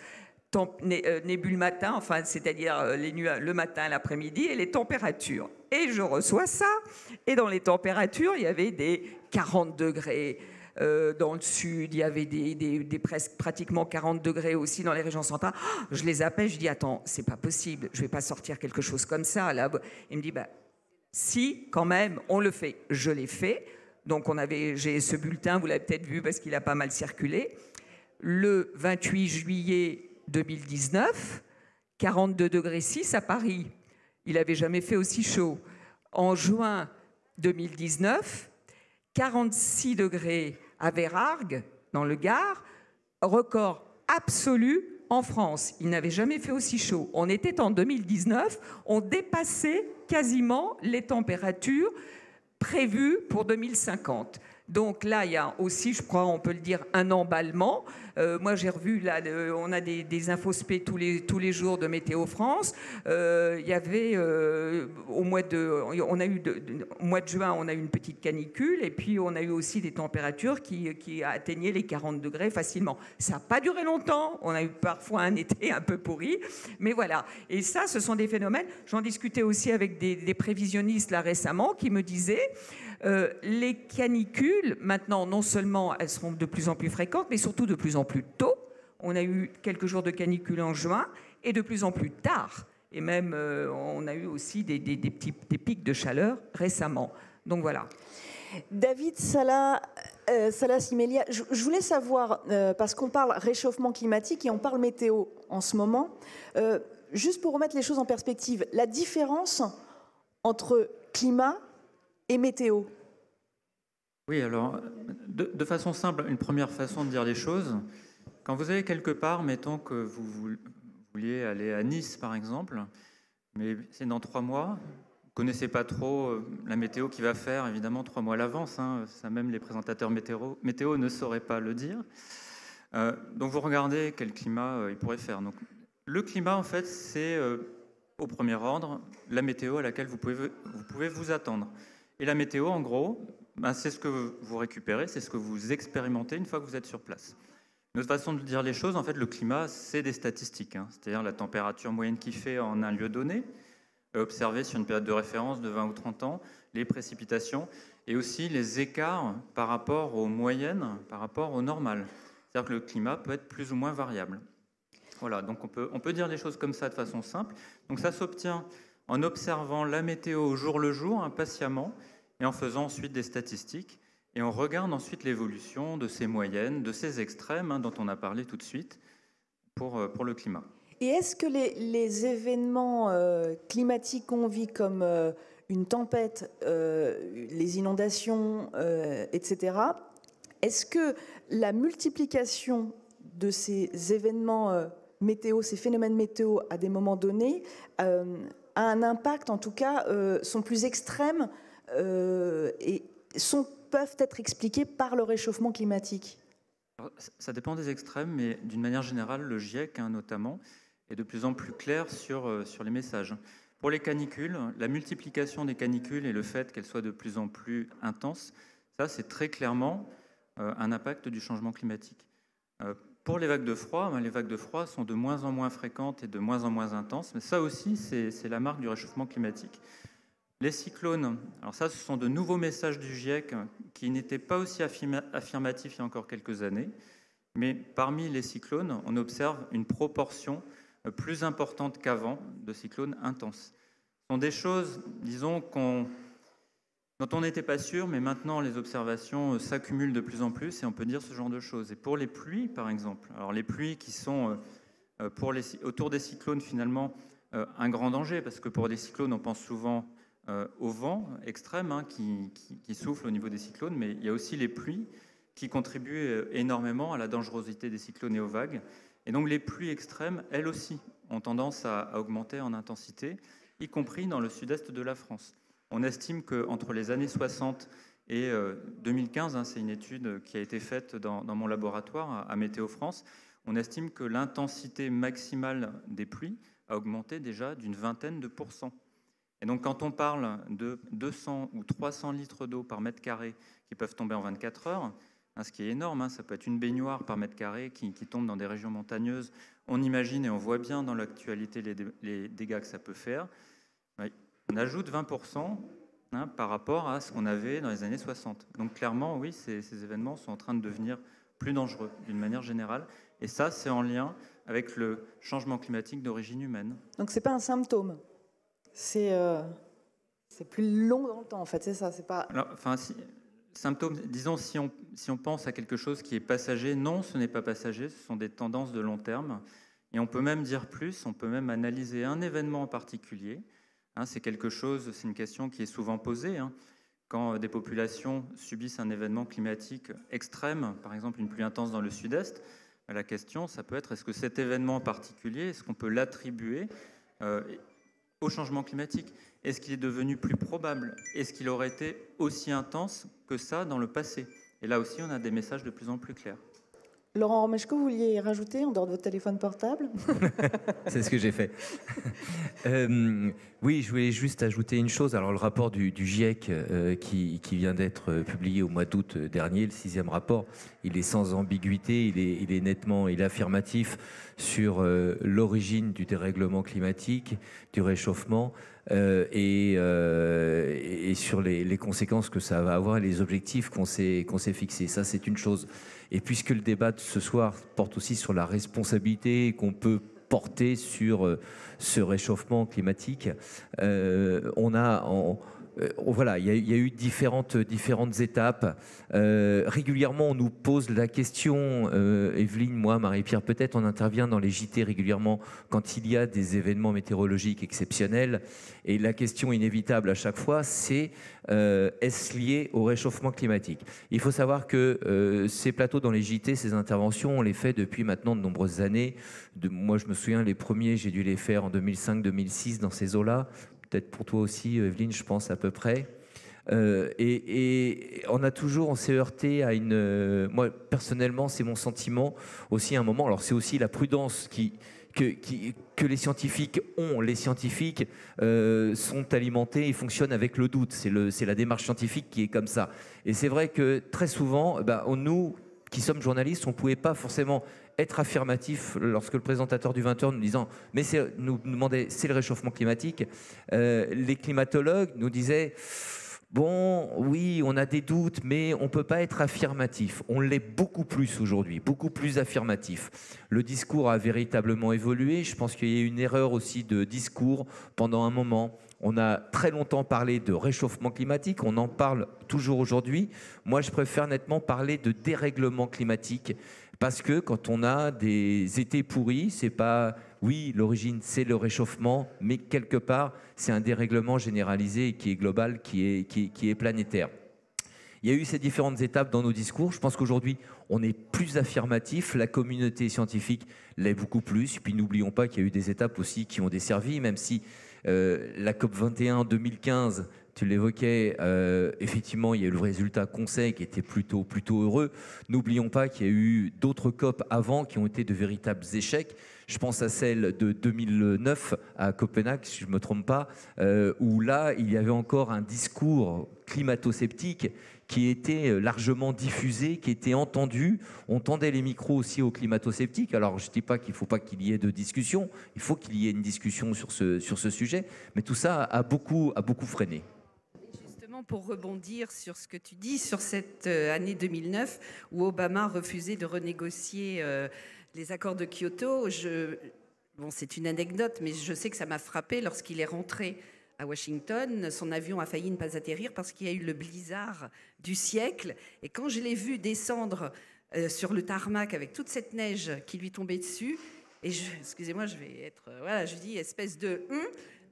nébule matin, enfin, c'est-à-dire le matin, l'après-midi, et les températures. Et je reçois ça, et dans les températures, il y avait des 40 degrés. Dans le sud, il y avait des presque pratiquement 40 degrés aussi dans les régions centrales. Oh, je les appelle, je dis attends, c'est pas possible, je vais pas sortir quelque chose comme ça là. Il me dit bah si, quand même, on le fait. Je l'ai fait. Donc j'ai ce bulletin, vous l'avez peut-être vu parce qu'il a pas mal circulé. Le 28 juillet 2019, 42 degrés 6 à Paris. Il n'avait jamais fait aussi chaud. En juin 2019, 46 degrés à Vérargues, dans le Gard, record absolu en France. Il n'avait jamais fait aussi chaud. On était en 2019, on dépassait quasiment les températures prévues pour 2050. Donc là, il y a aussi, je crois, on peut le dire, un emballement. Moi, j'ai revu, là, on a des infospés tous les jours de Météo France. Il y avait, au mois de juin, on a eu une petite canicule, et puis on a eu aussi des températures qui atteignaient les 40 degrés facilement. Ça n'a pas duré longtemps. On a eu parfois un été un peu pourri, mais voilà. Et ça, ce sont des phénomènes. J'en discutais aussi avec des prévisionnistes là récemment qui me disaient les canicules, maintenant, non seulement elles seront de plus en plus fréquentes, mais surtout de plus en plus tôt. On a eu quelques jours de canicule en juin et de plus en plus tard. Et même, on a eu aussi des pics de chaleur récemment. Donc voilà. David Salah Simelia, je voulais savoir, parce qu'on parle réchauffement climatique et on parle météo en ce moment, juste pour remettre les choses en perspective, la différence entre climat et météo. Oui, alors, de façon simple, une première façon de dire les choses, quand vous allez quelque part, mettons que vous vouliez aller à Nice, par exemple, mais c'est dans 3 mois, vous ne connaissez pas trop la météo qui va faire, évidemment, 3 mois à l'avance, hein, ça même les présentateurs météo ne sauraient pas le dire. Donc vous regardez quel climat il pourrait faire. Donc, le climat, en fait, c'est au premier ordre la météo à laquelle vous pouvez vous attendre. Et la météo, en gros, c'est ce que vous récupérez, c'est ce que vous expérimentez une fois que vous êtes sur place. Une autre façon de dire les choses, en fait, le climat, c'est des statistiques, hein, c'est-à-dire la température moyenne qu'il fait en un lieu donné, observée sur une période de référence de 20 ou 30 ans, les précipitations, et aussi les écarts par rapport aux moyennes, par rapport au normal. C'est-à-dire que le climat peut être plus ou moins variable. Voilà, donc on peut dire les choses comme ça de façon simple. Donc ça s'obtient en observant la météo au jour le jour, impatiemment, et en faisant ensuite des statistiques. Et on regarde ensuite l'évolution de ces moyennes, de ces extrêmes, hein, dont on a parlé tout de suite, pour le climat. Et est-ce que les événements climatiques qu'on vit, comme une tempête, les inondations, etc., est-ce que la multiplication de ces événements météo, ces phénomènes météo à des moments donnés, a un impact, en tout cas, sont plus extrêmes et peuvent être expliqués par le réchauffement climatique? Alors, ça dépend des extrêmes, mais d'une manière générale, le GIEC, hein, notamment, est de plus en plus clair sur les messages. Pour les canicules, la multiplication des canicules et le fait qu'elles soient de plus en plus intenses, ça, c'est très clairement un impact du changement climatique. Pour les vagues de froid, les vagues de froid sont de moins en moins fréquentes et de moins en moins intenses, mais ça aussi, c'est la marque du réchauffement climatique. Les cyclones, alors ça, ce sont de nouveaux messages du GIEC qui n'étaient pas aussi affirmatifs il y a encore quelques années, mais parmi les cyclones, on observe une proportion plus importante qu'avant de cyclones intenses. Ce sont des choses, disons, dont on n'était pas sûr, mais maintenant les observations s'accumulent de plus en plus et on peut dire ce genre de choses. Et pour les pluies, par exemple, alors les pluies qui sont autour des cyclones, finalement, un grand danger, parce que pour des cyclones, on pense souvent au vent extrême, hein, qui souffle au niveau des cyclones, mais il y a aussi les pluies qui contribuent énormément à la dangerosité des cyclones et aux vagues. Et donc les pluies extrêmes, elles aussi, ont tendance à augmenter en intensité, y compris dans le sud-est de la France. On estime qu'entre les années 60 et 2015, hein, c'est une étude qui a été faite dans mon laboratoire à Météo France, on estime que l'intensité maximale des pluies a augmenté déjà d'une 20%. Et donc quand on parle de 200 ou 300 litres d'eau par mètre carré qui peuvent tomber en 24 heures, hein, ce qui est énorme, hein, ça peut être une baignoire par mètre carré qui tombe dans des régions montagneuses, on imagine et on voit bien dans l'actualité les dégâts que ça peut faire. On ajoute 20%, hein, par rapport à ce qu'on avait dans les années 60. Donc clairement, oui, ces événements sont en train de devenir plus dangereux d'une manière générale. Et ça, c'est en lien avec le changement climatique d'origine humaine. Donc c'est pas un symptôme, c'est plus long dans le temps, en fait, c'est ça, c'est pas... Alors, enfin, symptômes, disons, si on pense à quelque chose qui est passager, non, ce n'est pas passager, ce sont des tendances de long terme. Et on peut même dire plus, on peut même analyser un événement en particulier. Hein, c'est une question qui est souvent posée. Hein, quand des populations subissent un événement climatique extrême, par exemple une pluie intense dans le sud-est, la question, ça peut être, est-ce que cet événement en particulier, est-ce qu'on peut l'attribuer au changement climatique? Est-ce qu'il est devenu plus probable? Est-ce qu'il aurait été aussi intense que ça dans le passé? Et là aussi, on a des messages de plus en plus clairs. Laurent Romeshko, vous vouliez rajouter en dehors de votre téléphone portable? C'est ce que j'ai fait. Oui, je voulais juste ajouter une chose. Alors, le rapport du GIEC qui vient d'être publié au mois d'août dernier, le 6e rapport, il est sans ambiguïté, il est nettement, il est affirmatif sur l'origine du dérèglement climatique, du réchauffement et sur les conséquences que ça va avoir et les objectifs qu'on s'est fixés. Ça, c'est une chose. Et puisque le débat de ce soir porte aussi sur la responsabilité qu'on peut porter sur ce réchauffement climatique, voilà, il y a eu différentes étapes. Régulièrement, on nous pose la question, Evelyne, moi, Marie-Pierre, peut-être, on intervient dans les JT régulièrement quand il y a des événements météorologiques exceptionnels. Et la question inévitable à chaque fois, c'est est-ce lié au réchauffement climatique? Il faut savoir que ces plateaux dans les JT, ces interventions, on les fait depuis maintenant de nombreuses années. Moi, je me souviens, les premiers, j'ai dû les faire en 2005-2006 dans ces eaux-là. Peut-être pour toi aussi, Evelyne, je pense à peu près. Et on s'est heurté à moi, personnellement, c'est mon sentiment aussi à un moment. Alors, c'est aussi la prudence que les scientifiques ont. Les scientifiques sont alimentés et fonctionnent avec le doute. C'est la démarche scientifique qui est comme ça. Et c'est vrai que très souvent, nous, qui sommes journalistes, on ne pouvait pas forcément être affirmatif lorsque le présentateur du 20h nous demandait c'est le réchauffement climatique. Les climatologues nous disaient bon, oui, on a des doutes, mais on ne peut pas être affirmatif. On l'est beaucoup plus aujourd'hui, beaucoup plus affirmatif. Le discours a véritablement évolué. Je pense qu'il y a eu une erreur aussi de discours pendant un moment. On a très longtemps parlé de réchauffement climatique, on en parle toujours aujourd'hui. Moi, je préfère nettement parler de dérèglement climatique parce que quand on a des étés pourris, c'est pas, oui, l'origine c'est le réchauffement, mais quelque part, c'est un dérèglement généralisé et qui est global, qui est planétaire. Il y a eu ces différentes étapes dans nos discours. Je pense qu'aujourd'hui, on est plus affirmatif. La communauté scientifique l'est beaucoup plus. Puis n'oublions pas qu'il y a eu des étapes aussi qui ont desservi, même si la COP21 2015, tu l'évoquais, effectivement, il y a eu le résultat Conseil qui était plutôt heureux. N'oublions pas qu'il y a eu d'autres COP avant qui ont été de véritables échecs. Je pense à celle de 2009 à Copenhague, si je ne me trompe pas, où là, il y avait encore un discours climato-sceptique qui était largement diffusé, qui était entendu. On tendait les micros aussi aux climato-sceptiques. Alors, je ne dis pas qu'il ne faut pas qu'il y ait de discussion. Il faut qu'il y ait une discussion sur ce sujet. Mais tout ça a beaucoup freiné. Justement, pour rebondir sur ce que tu dis, sur cette année 2009, où Obama refusait de renégocier les accords de Kyoto, bon, c'est une anecdote, mais je sais que ça m'a frappé lorsqu'il est rentré à Washington. Son avion a failli ne pas atterrir parce qu'il y a eu le blizzard du siècle. Et quand je l'ai vu descendre sur le tarmac avec toute cette neige qui lui tombait dessus, et excusez-moi, je vais être... voilà, je dis espèce de...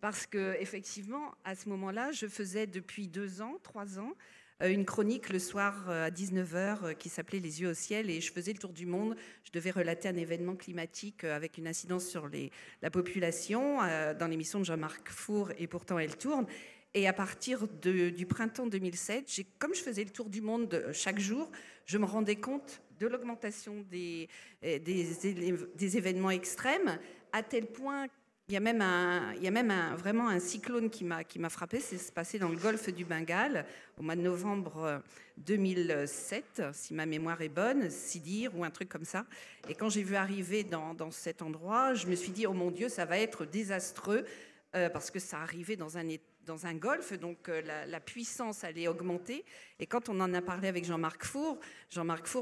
parce qu'effectivement, à ce moment-là, je faisais depuis 3 ans, une chronique le soir à 19h qui s'appelait Les yeux au ciel, et je faisais le tour du monde. Je devais relater un événement climatique avec une incidence sur la population dans l'émission de Jean-Marc Four, et pourtant elle tourne. Et à partir du printemps 2007, comme je faisais le tour du monde chaque jour, je me rendais compte de l'augmentation des événements extrêmes, à tel point il y a même vraiment un cyclone qui m'a frappé. C'est passé dans le golfe du Bengale au mois de novembre 2007, si ma mémoire est bonne, Sidir ou un truc comme ça. Et quand j'ai vu arriver dans cet endroit, je me suis dit, oh mon Dieu, ça va être désastreux, parce que ça arrivait dans un golfe, donc la puissance allait augmenter. Et quand on en a parlé avec Jean-Marc Four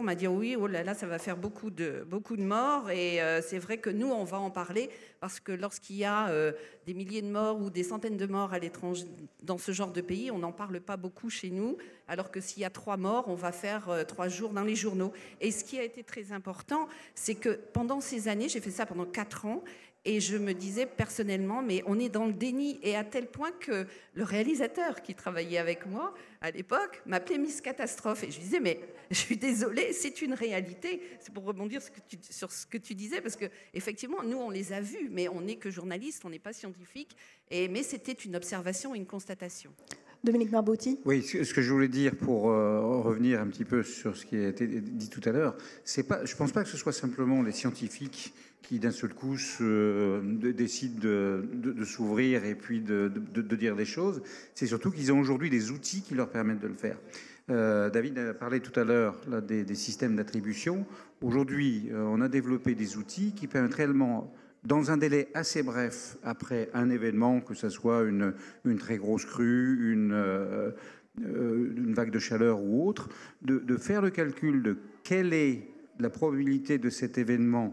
m'a dit oui, oh là là, ça va faire beaucoup de morts. Et c'est vrai que nous, on va en parler, parce que lorsqu'il y a des milliers de morts ou des centaines de morts à l'étranger, dans ce genre de pays, on n'en parle pas beaucoup chez nous, alors que s'il y a 3 morts, on va faire 3 jours dans les journaux. Et ce qui a été très important, c'est que pendant ces années, j'ai fait ça pendant 4 ans, et je me disais personnellement, mais on est dans le déni, et à tel point que le réalisateur qui travaillait avec moi à l'époque, m'appelait Miss Catastrophe. Et je lui disais, mais je suis désolée, c'est une réalité. C'est pour rebondir sur ce que tu disais, parce qu'effectivement, nous, on les a vus, mais on n'est que journalistes, on n'est pas scientifiques. Mais c'était une observation et une constatation. Dominique Marbotti. Oui, ce que je voulais dire pour revenir un petit peu sur ce qui a été dit tout à l'heure, je ne pense pas que ce soit simplement les scientifiques qui d'un seul coup décident de s'ouvrir et puis de dire des choses. C'est surtout qu'ils ont aujourd'hui des outils qui leur permettent de le faire. David a parlé tout à l'heure des systèmes d'attribution. Aujourd'hui, on a développé des outils qui permettent réellement, dans un délai assez bref après un événement, que ce soit une très grosse crue, une vague de chaleur ou autre, de faire le calcul de quelle est la probabilité de cet événement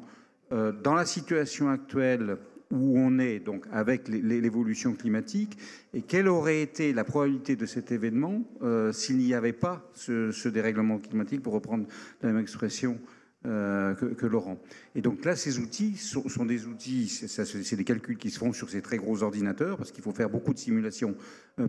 dans la situation actuelle où on est, donc avec l'évolution climatique, et quelle aurait été la probabilité de cet événement s'il n'y avait pas ce dérèglement climatique, pour reprendre la même expression que Laurent. Et donc là, ces outils sont des outils, c'est des calculs qui se font sur ces très gros ordinateurs, parce qu'il faut faire beaucoup de simulations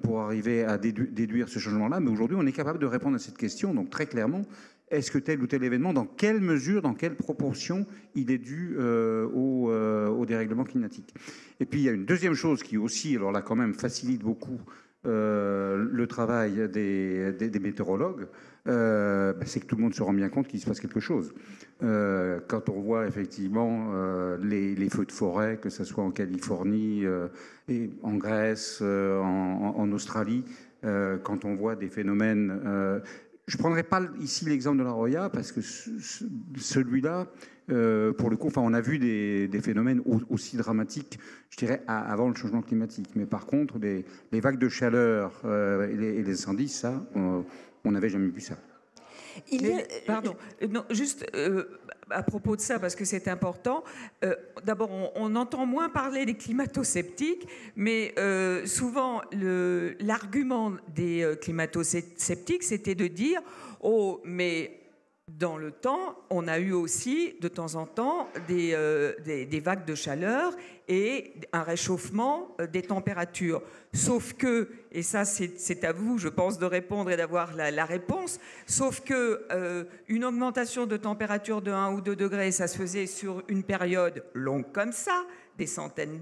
pour arriver à déduire ce changement-là. Mais aujourd'hui, on est capable de répondre à cette question. Donc très clairement, est-ce que tel ou tel événement, dans quelle mesure, dans quelle proportion, il est dû au dérèglement climatique? Et puis il y a une deuxième chose qui aussi, alors là quand même, facilite beaucoup le travail des météorologues, c'est que tout le monde se rend bien compte qu'il se passe quelque chose. Quand on voit effectivement les feux de forêt, que ce soit en Californie, et en Grèce, en Australie, quand on voit des phénomènes... je ne prendrai pas ici l'exemple de la Roya, parce que celui-là, pour le coup, on a vu des phénomènes aussi dramatiques, je dirais, avant le changement climatique. Mais par contre, les vagues de chaleur et les incendies, ça, on n'avait jamais vu ça. Pardon, non, juste à propos de ça, parce que c'est important, d'abord, on entend moins parler des climato-sceptiques, mais souvent, l'argument des climato-sceptiques, c'était de dire « Oh, mais dans le temps, on a eu aussi, de temps en temps, des vagues de chaleur et un réchauffement des températures. » Sauf que, et ça c'est à vous, je pense, de répondre et d'avoir la réponse, sauf que une augmentation de température de 1 ou 2 degrés, ça se faisait sur une période longue comme ça, des centaines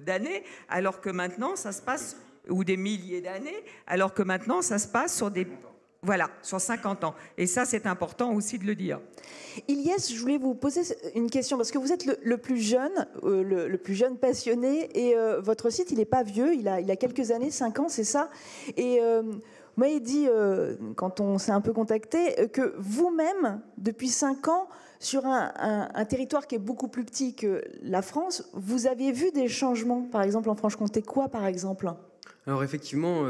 d'années, alors que maintenant ça se passe, ou des milliers d'années, alors que maintenant ça se passe sur des... Voilà, sur 50 ans. Et ça, c'est important aussi de le dire. Ilyes, je voulais vous poser une question, parce que vous êtes le plus jeune, le plus jeune passionné, et votre site, il n'est pas vieux, il a quelques années, 5 ans, c'est ça. Et vous m'avez dit, quand on s'est un peu contacté, que vous-même, depuis 5 ans, sur un territoire qui est beaucoup plus petit que la France, vous aviez vu des changements, par exemple en Franche-Comté. Quoi, par exemple ? Alors effectivement,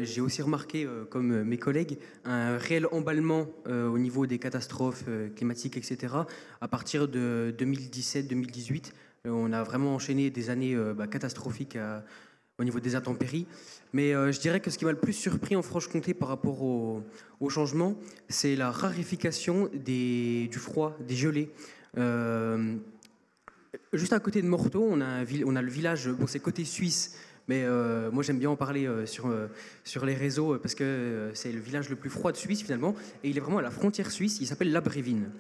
j'ai aussi remarqué, comme mes collègues, un réel emballement au niveau des catastrophes climatiques, etc. À partir de 2017-2018, on a vraiment enchaîné des années catastrophiques au niveau des intempéries. Mais je dirais que ce qui m'a le plus surpris en Franche-Comté par rapport au changement, c'est la raréfaction du froid, des gelées. Juste à côté de Morteau, on a le village, bon, c'est côté suisse, mais moi j'aime bien en parler sur les réseaux parce que c'est le village le plus froid de Suisse finalement, et il est vraiment à la frontière suisse, il s'appelle La Brévine.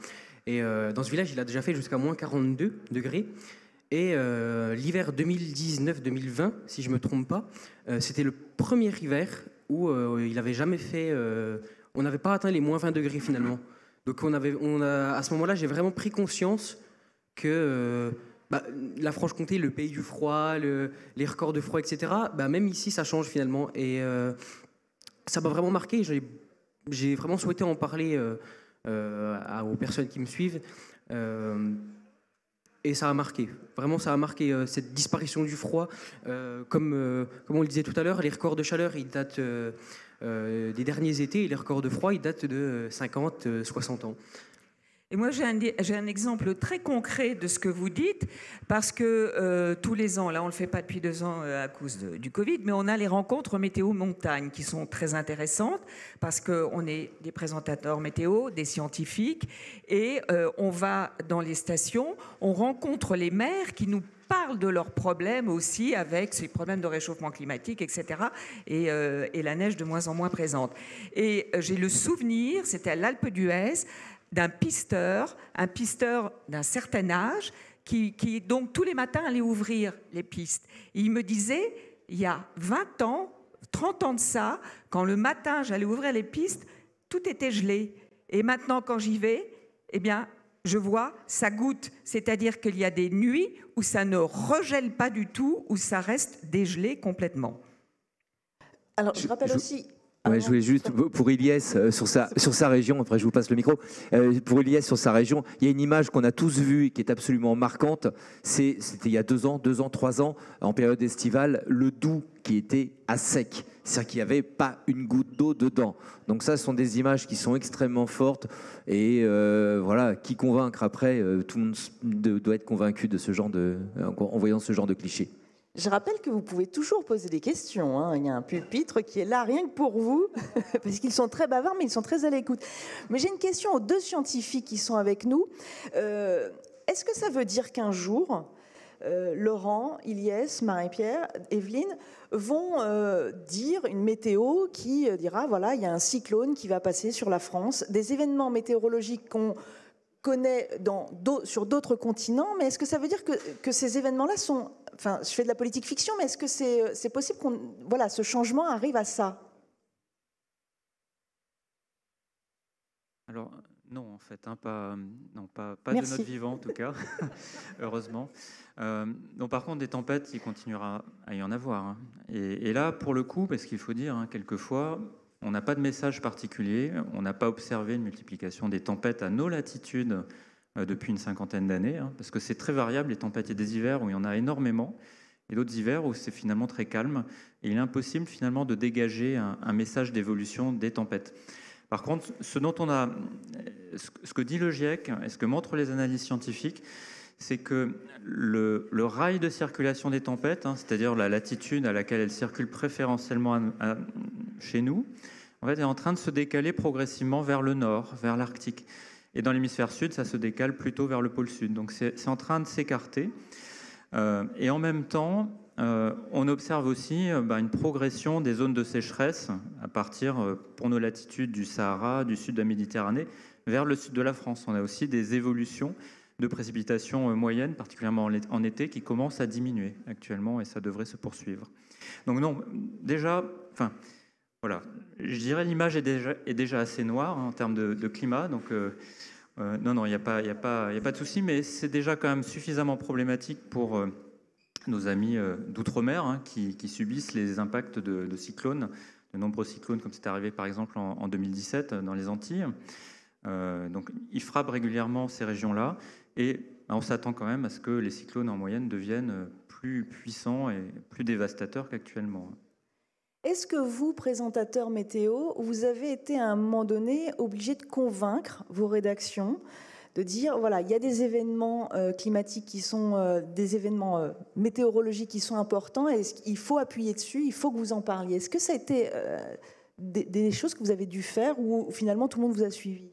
Et dans ce village, il a déjà fait jusqu'à moins 42 degrés. Et l'hiver 2019-2020, si je ne me trompe pas, c'était le premier hiver où il n'avait jamais fait... on n'avait pas atteint les moins 20 degrés finalement. Donc à ce moment-là, j'ai vraiment pris conscience que... la Franche-Comté, le pays du froid, les records de froid, etc., même ici, ça change finalement. Et ça m'a vraiment marqué. J'ai vraiment souhaité en parler aux personnes qui me suivent. Et ça a marqué. Vraiment, ça a marqué cette disparition du froid. Comme on le disait tout à l'heure, les records de chaleur, ils datent des derniers étés. Et les records de froid, ils datent de 50, 60 ans. Et moi, j'ai un exemple très concret de ce que vous dites, parce que tous les ans, là, on ne le fait pas depuis 2 ans à cause du Covid, mais on a les rencontres météo-montagne qui sont très intéressantes, parce qu'on est des présentateurs météo, des scientifiques, et on va dans les stations, on rencontre les maires qui nous parlent de leurs problèmes aussi, avec ces problèmes de réchauffement climatique, etc., et la neige de moins en moins présente. Et j'ai le souvenir, c'était à l'Alpe d'Huez, d'un pisteur, un pisteur d'un certain âge, qui donc tous les matins allait ouvrir les pistes. Et il me disait, il y a 20 ans, 30 ans de ça, quand le matin j'allais ouvrir les pistes, tout était gelé. Et maintenant, quand j'y vais, eh bien, je vois, ça goutte. C'est-à-dire qu'il y a des nuits où ça ne regèle pas du tout, où ça reste dégelé complètement. Alors, je rappelle aussi... Ouais, je voulais juste, pour Ilyes, sur sa région, après je vous passe le micro, pour Ilyes, sur sa région, il y a une image qu'on a tous vue et qui est absolument marquante. C'était il y a 2 ans, 3 ans, en période estivale, le Doubs qui était à sec. C'est-à-dire qu'il n'y avait pas une goutte d'eau dedans. Donc ça, ce sont des images qui sont extrêmement fortes. Et voilà, qui convaincre après, tout le monde doit être convaincu de ce genre en voyant ce genre de clichés. Je rappelle que vous pouvez toujours poser des questions. Hein. Il y a un pupitre qui est là rien que pour vous, parce qu'ils sont très bavards, mais ils sont très à l'écoute. Mais j'ai une question aux 2 scientifiques qui sont avec nous. Est-ce que ça veut dire qu'un jour, Laurent, Ilyes, Marie-Pierre, Evelyne vont dire une météo qui dira, voilà, il y a un cyclone qui va passer sur la France, des événements météorologiques qu'on connaît sur d'autres continents, mais est-ce que ça veut dire que ces événements-là sont... Enfin, je fais de la politique fiction, mais est-ce que c'est possible voilà, ce changement arrive à ça? Alors, non, en fait, hein, pas de notre vivant, en tout cas, heureusement. Non, par contre, des tempêtes, il continuera à y en avoir. Hein. Et là, pour le coup, parce qu'il faut dire, hein, quelquefois, on n'a pas de message particulier, on n'a pas observé une multiplication des tempêtes à nos latitudes depuis une 50aine d'années, hein, parce que c'est très variable, les tempêtes. Il y a des hivers où il y en a énormément, et d'autres hivers où c'est finalement très calme, et il est impossible finalement de dégager un message d'évolution des tempêtes. Par contre, ce que dit le GIEC et ce que montrent les analyses scientifiques, c'est que le rail de circulation des tempêtes, hein, c'est-à-dire la latitude à laquelle elles circulent préférentiellement chez nous, en fait, est en train de se décaler progressivement vers le nord, vers l'Arctique. Et dans l'hémisphère sud, ça se décale plutôt vers le pôle sud. Donc c'est en train de s'écarter. Et en même temps, on observe aussi une progression des zones de sécheresse à partir, pour nos latitudes, du Sahara, du sud de la Méditerranée, vers le sud de la France. On a aussi des évolutions de précipitations moyennes, particulièrement en été, qui commencent à diminuer actuellement, et ça devrait se poursuivre. Donc non, déjà, voilà, je dirais l'image est déjà assez noire, hein, en termes de climat, donc non, il n'y a pas de souci, mais c'est déjà quand même suffisamment problématique pour nos amis d'outre-mer, hein, qui subissent les impacts de cyclones, de nombreux cyclones, comme c'est arrivé par exemple en 2017 dans les Antilles. Donc ils frappent régulièrement ces régions-là, et on s'attend quand même à ce que les cyclones en moyenne deviennent plus puissants et plus dévastateurs qu'actuellement. Est-ce que vous, présentateur météo, vous avez été à un moment donné obligé de convaincre vos rédactions, de dire, voilà, il y a des événements climatiques qui sont des événements météorologiques qui sont importants, et il faut appuyer dessus, il faut que vous en parliez. Est-ce que ça a été des choses que vous avez dû faire, ou finalement tout le monde vous a suivi?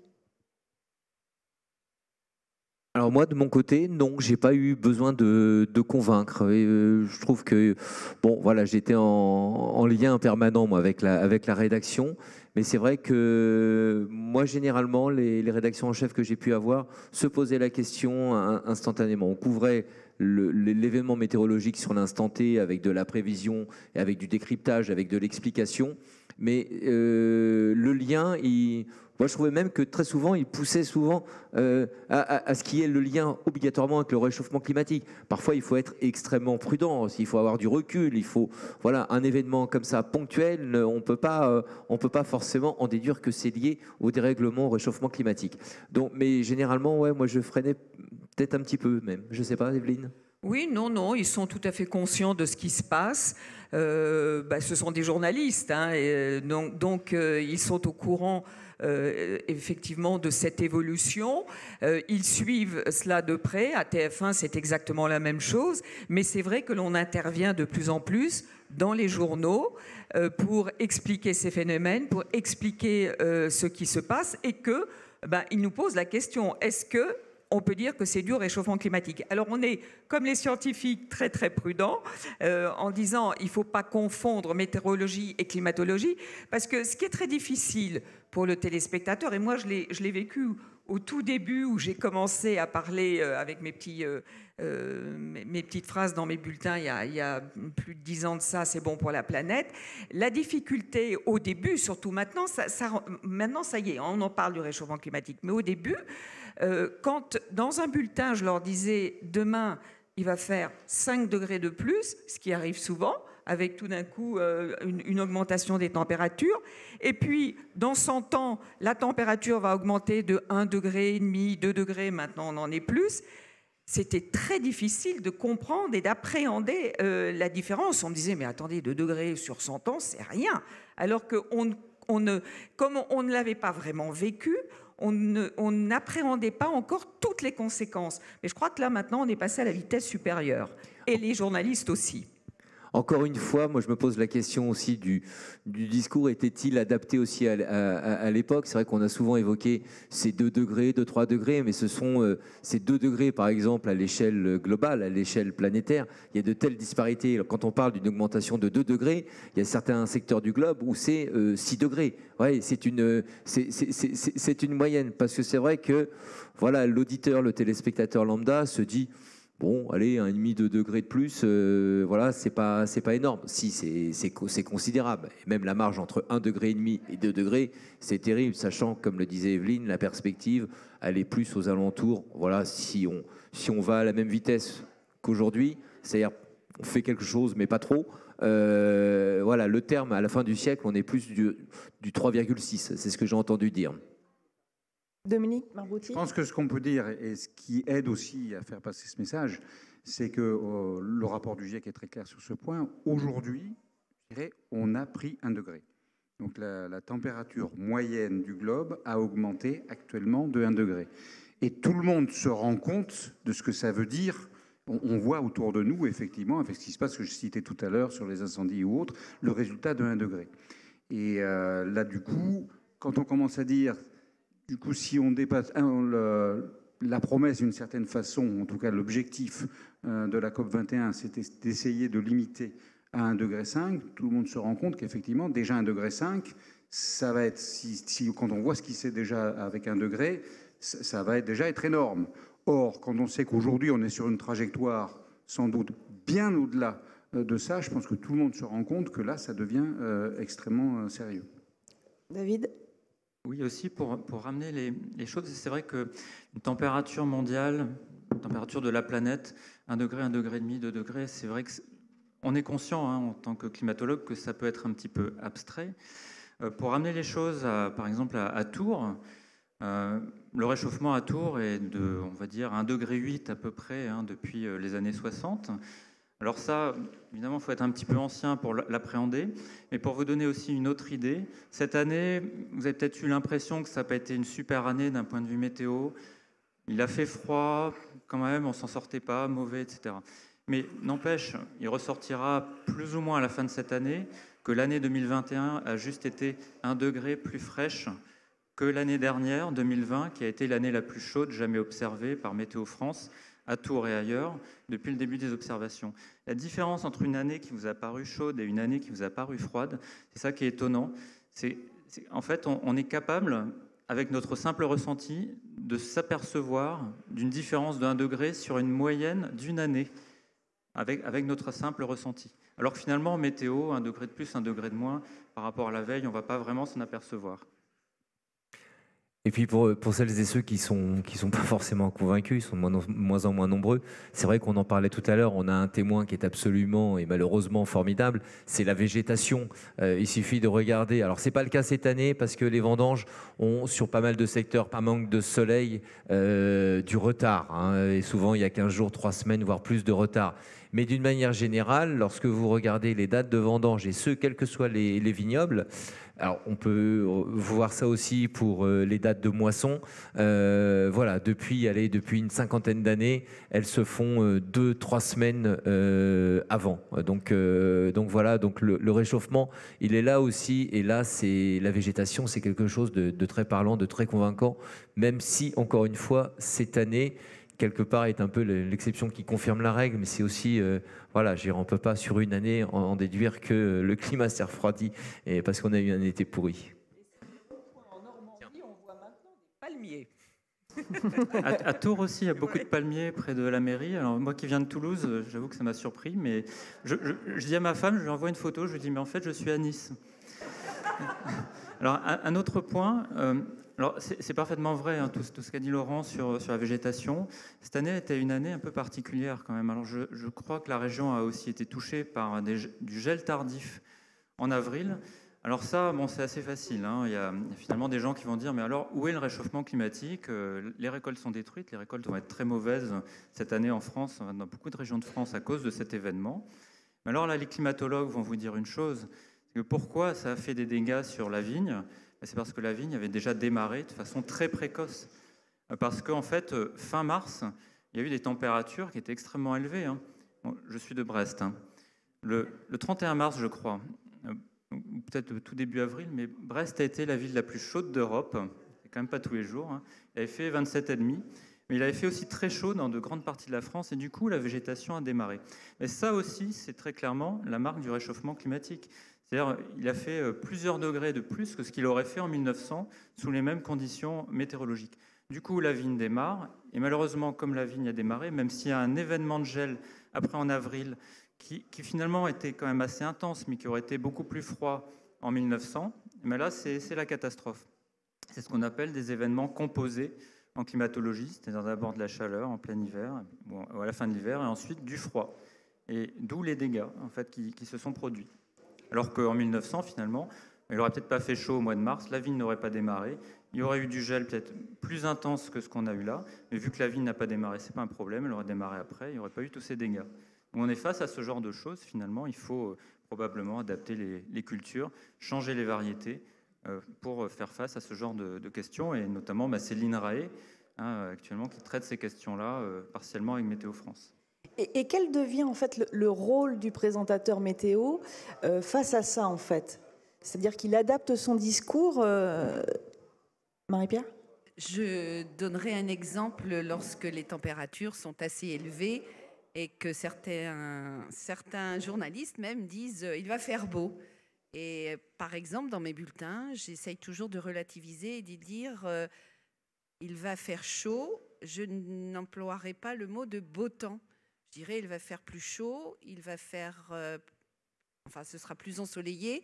Alors moi, de mon côté, non, j'ai pas eu besoin de convaincre. Et je trouve que, bon, voilà, j'étais en lien permanent moi, avec la rédaction. Mais c'est vrai que moi, généralement, les rédactions en chef que j'ai pu avoir se posaient la question instantanément. On couvrait l'événement météorologique sur l'instant T avec de la prévision, et avec du décryptage, avec de l'explication. Mais le lien, moi je trouvais même que très souvent, il poussait souvent à ce qu'il y ait le lien obligatoirement avec le réchauffement climatique. Parfois, il faut être extrêmement prudent, il faut avoir du recul, il faut, voilà, un événement comme ça ponctuel, on peut pas forcément en déduire que c'est lié au dérèglement, au réchauffement climatique. Donc, mais généralement, ouais, moi je freinais peut-être un petit peu même. Je sais pas, Evelyne. Oui, non, ils sont tout à fait conscients de ce qui se passe. Ce sont des journalistes, hein, donc ils sont au courant effectivement de cette évolution. Ils suivent cela de près. À TF1, c'est exactement la même chose, mais c'est vrai que l'on intervient de plus en plus dans les journaux pour expliquer ces phénomènes, pour expliquer ce qui se passe, et que ils nous posent la question, est-ce que on peut dire que c'est dû au réchauffement climatique. Alors on est, comme les scientifiques, très très prudents en disant il ne faut pas confondre météorologie et climatologie, parce que ce qui est très difficile pour le téléspectateur, et moi je l'ai vécu au tout début où j'ai commencé à parler avec mes petites phrases dans mes bulletins il y a plus de 10 ans de ça, c'est bon pour la planète. La difficulté au début, surtout maintenant, maintenant ça y est, on en parle du réchauffement climatique, mais au début, quand dans un bulletin je leur disais demain il va faire 5 degrés de plus, ce qui arrive souvent, avec tout d'un coup une augmentation des températures. Et puis, dans 100 ans, la température va augmenter de 1,5 degré, 2 degrés, maintenant on en est plus. C'était très difficile de comprendre et d'appréhender la différence. On me disait, mais attendez, 2 degrés sur 100 ans, c'est rien. Alors que comme on ne l'avait pas vraiment vécu, on n'appréhendait pas encore toutes les conséquences. Mais je crois que là, maintenant, on est passé à la vitesse supérieure. Et les journalistes aussi. Encore une fois, moi je me pose la question aussi du discours, était-il adapté aussi à l'époque? C'est vrai qu'on a souvent évoqué ces 2 degrés, 2-3 degrés, mais ce sont ces 2 degrés par exemple à l'échelle globale, à l'échelle planétaire. Il y a de telles disparités. Quand on parle d'une augmentation de 2 degrés, il y a certains secteurs du globe où c'est 6 degrés. Ouais, c'est une moyenne, parce que c'est vrai que voilà, l'auditeur, le téléspectateur lambda se dit... Bon, allez, 1,5-2 degrés de plus, voilà, c'est pas énorme. Si, c'est considérable. Et même la marge entre 1,5 degré et 2 degrés, c'est terrible, sachant, comme le disait Evelyne, la perspective, elle est plus aux alentours. Voilà, si on va à la même vitesse qu'aujourd'hui, c'est-à-dire on fait quelque chose, mais pas trop. Voilà, le terme, à la fin du siècle, on est plus du 3,6. C'est ce que j'ai entendu dire. Dominique Marbouty. Je pense que ce qu'on peut dire, et ce qui aide aussi à faire passer ce message, c'est que le rapport du GIEC est très clair sur ce point. Aujourd'hui, je dirais, on a pris 1 degré. Donc la température moyenne du globe a augmenté actuellement de 1 degré. Et tout le monde se rend compte de ce que ça veut dire. On voit autour de nous, effectivement, avec ce qui se passe, que je citais tout à l'heure sur les incendies ou autres, le résultat de 1 degré. Et là, du coup, quand on commence à dire... Du coup, si on dépasse la promesse d'une certaine façon, en tout cas l'objectif de la COP21, c'était d'essayer de limiter à 1,5 degré, tout le monde se rend compte qu'effectivement, déjà 1,5 degré, ça va être, quand on voit ce qui s'est déjà avec 1 degré, ça va déjà être énorme. Or, quand on sait qu'aujourd'hui, on est sur une trajectoire sans doute bien au-delà de ça, je pense que tout le monde se rend compte que là, ça devient extrêmement sérieux. David ? Oui, aussi pour ramener les choses, c'est vrai qu'une température mondiale, une température de la planète, 1 degré, 1,5 degré, 2 degrés, c'est vrai qu'on est conscient en tant que climatologue que ça peut être un petit peu abstrait. Pour ramener les choses, par exemple, à Tours, le réchauffement à Tours est de, on va dire, 1,8 degré à peu près depuis les années 60. Alors ça, évidemment, il faut être un petit peu ancien pour l'appréhender, mais pour vous donner aussi une autre idée, cette année, vous avez peut-être eu l'impression que ça n'a pas été une super année d'un point de vue météo. Il a fait froid, quand même, on s'en sortait pas, mauvais, etc. Mais n'empêche, il ressortira plus ou moins à la fin de cette année que l'année 2021 a juste été 1 degré plus fraîche que l'année dernière, 2020, qui a été l'année la plus chaude jamais observée par Météo France, à Tours et ailleurs, depuis le début des observations. La différence entre une année qui vous a paru chaude et une année qui vous a paru froide, c'est ça qui est étonnant. En fait, on est capable, avec notre simple ressenti, de s'apercevoir d'une différence de 1 degré sur une moyenne d'une année, avec notre simple ressenti. Alors que finalement, en météo, 1 degré de plus, 1 degré de moins, par rapport à la veille, on ne va pas vraiment s'en apercevoir. Et puis pour celles et ceux qui sont pas forcément convaincus, ils sont de moins en moins nombreux. C'est vrai qu'on en parlait tout à l'heure, on a un témoin qui est absolument et malheureusement formidable, c'est la végétation. Il suffit de regarder, alors c'est pas le cas cette année parce que les vendanges ont sur pas mal de secteurs, par manque de soleil, du retard. Et souvent il y a 15 jours, 3 semaines, voire plus de retard. Mais d'une manière générale, lorsque vous regardez les dates de vendange, et ce, quels que soient les vignobles, alors on peut voir ça aussi pour les dates de moisson. Voilà, depuis une cinquantaine d'années, elles se font 2-3 semaines avant. Donc voilà, donc le réchauffement, il est là aussi. Et là, la végétation, c'est quelque chose de très parlant, de très convaincant, même si, encore une fois, cette année, quelque part, est un peu l'exception qui confirme la règle, mais c'est aussi, voilà, on ne peut pas sur une année en déduire que le climat s'est refroidi parce qu'on a eu un été pourri. En Normandie, on voit maintenant des palmiers. À Tours aussi, il y a beaucoup de palmiers près de la mairie. Alors moi qui viens de Toulouse, j'avoue que ça m'a surpris, mais je dis à ma femme, je lui envoie une photo, je lui dis mais en fait je suis à Nice. Alors un autre point, alors c'est parfaitement vrai tout ce qu'a dit Laurent sur la végétation. Cette année était une année un peu particulière quand même. Alors je crois que la région a aussi été touchée par du gel tardif en avril. Alors ça, bon, c'est assez facile. Il y a finalement des gens qui vont dire, mais alors, où est le réchauffement climatique? Les récoltes sont détruites, les récoltes vont être très mauvaises cette année en France, dans beaucoup de régions de France, à cause de cet événement. Mais alors là, les climatologues vont vous dire une chose, c'est que pourquoi ça a fait des dégâts sur la vigne? C'est parce que la vigne avait déjà démarré de façon très précoce. Parce qu'en fait, fin mars, il y a eu des températures qui étaient extrêmement élevées. Bon, je suis de Brest. Le 31 mars, je crois, ou peut-être tout début avril, mais Brest a été la ville la plus chaude d'Europe. C'est quand même pas tous les jours. Il avait fait 27,5, mais il avait fait aussi très chaud dans de grandes parties de la France, et du coup, la végétation a démarré. Mais ça aussi, c'est très clairement la marque du réchauffement climatique. C'est-à-dire, il a fait plusieurs degrés de plus que ce qu'il aurait fait en 1900 sous les mêmes conditions météorologiques. Du coup, la vigne démarre, et malheureusement, comme la vigne a démarré, même s'il y a un événement de gel après en avril, qui finalement était quand même assez intense, mais qui aurait été beaucoup plus froid en 1900, mais là, c'est la catastrophe. C'est ce qu'on appelle des événements composés en climatologie, c'est-à-dire d'abord de la chaleur en plein hiver, ou à la fin de l'hiver, et ensuite du froid. Et d'où les dégâts en fait, qui se sont produits. Alors qu'en 1900, finalement, il n'aurait peut-être pas fait chaud au mois de mars, la vigne n'aurait pas démarré, il y aurait eu du gel peut-être plus intense que ce qu'on a eu là, mais vu que la vigne n'a pas démarré, ce n'est pas un problème, elle aurait démarré après, il n'y aurait pas eu tous ces dégâts. On est face à ce genre de choses, finalement, il faut probablement adapter les cultures, changer les variétés pour faire face à ce genre de questions, et notamment Céline Raé, actuellement, qui traite ces questions-là partiellement avec Météo France. Et quel devient en fait le rôle du présentateur météo face à ça en fait? C'est-à-dire qu'il adapte son discours, Marie-Pierre? Je donnerai un exemple lorsque les températures sont assez élevées et que certains journalistes même disent il va faire beau. Et par exemple, dans mes bulletins, j'essaye toujours de relativiser et de dire il va faire chaud. Je n'emploierai pas le mot de beau temps. Je dirais il va faire plus chaud, il va faire, ce sera plus ensoleillé,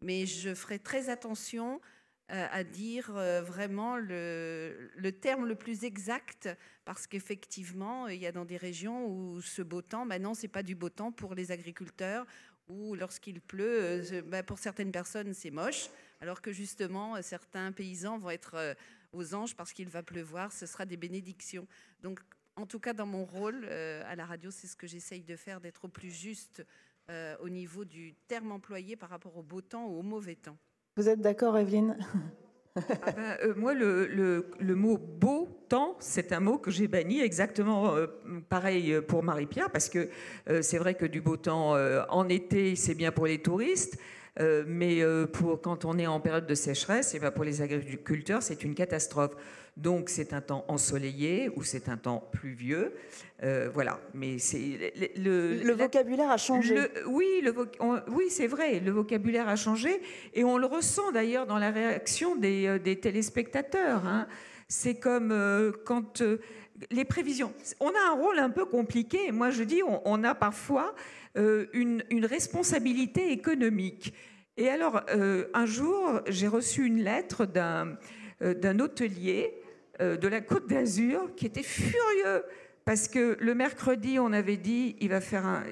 mais je ferai très attention à dire vraiment le terme le plus exact, parce qu'effectivement, il y a dans des régions où ce beau temps, non, c'est pas du beau temps pour les agriculteurs, ou lorsqu'il pleut, pour certaines personnes, c'est moche, alors que justement, certains paysans vont être aux anges parce qu'il va pleuvoir, ce sera des bénédictions. Donc, en tout cas, dans mon rôle à la radio, c'est ce que j'essaye de faire, d'être au plus juste au niveau du terme employé par rapport au beau temps ou au mauvais temps. Vous êtes d'accord, Evelyne? Moi, le mot beau temps, c'est un mot que j'ai banni exactement pareil pour Marie-Pierre, parce que c'est vrai que du beau temps en été, c'est bien pour les touristes. Mais quand on est en période de sécheresse, et pour les agriculteurs, c'est une catastrophe. Donc c'est un temps ensoleillé ou c'est un temps pluvieux. Voilà. Mais c'est le vocabulaire a changé. Oui, c'est vrai. Le vocabulaire a changé et on le ressent d'ailleurs dans la réaction des téléspectateurs. C'est comme quand les prévisions. On a un rôle un peu compliqué. Moi, je dis, on a parfois une responsabilité économique. Et alors, un jour, j'ai reçu une lettre d'un hôtelier de la Côte d'Azur qui était furieux Parce que le mercredi, on avait dit, il va faire un...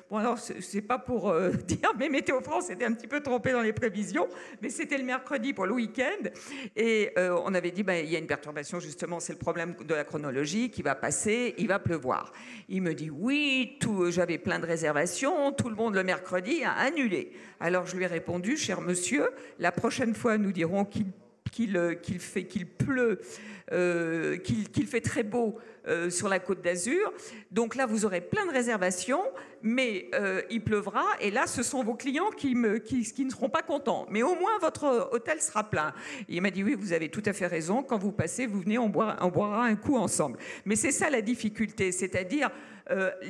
Bon, alors, c'est pas pour dire, mais Météo France était un petit peu trompé dans les prévisions, mais c'était le mercredi pour le week-end. Et on avait dit, il y a une perturbation, justement, c'est le problème de la chronologie qui va passer, il va pleuvoir. Il me dit, oui, j'avais plein de réservations, tout le monde le mercredi a annulé. Alors, je lui ai répondu, cher monsieur, la prochaine fois, nous dirons qu'il pleut, qu'il fait très beau sur la Côte d'Azur. Donc là, vous aurez plein de réservations, mais il pleuvra. Et là, ce sont vos clients qui ne seront pas contents. Mais au moins, votre hôtel sera plein. Et il m'a dit, oui, vous avez tout à fait raison. Quand vous passez, vous venez, on boira un coup ensemble. Mais c'est ça la difficulté, c'est-à-dire...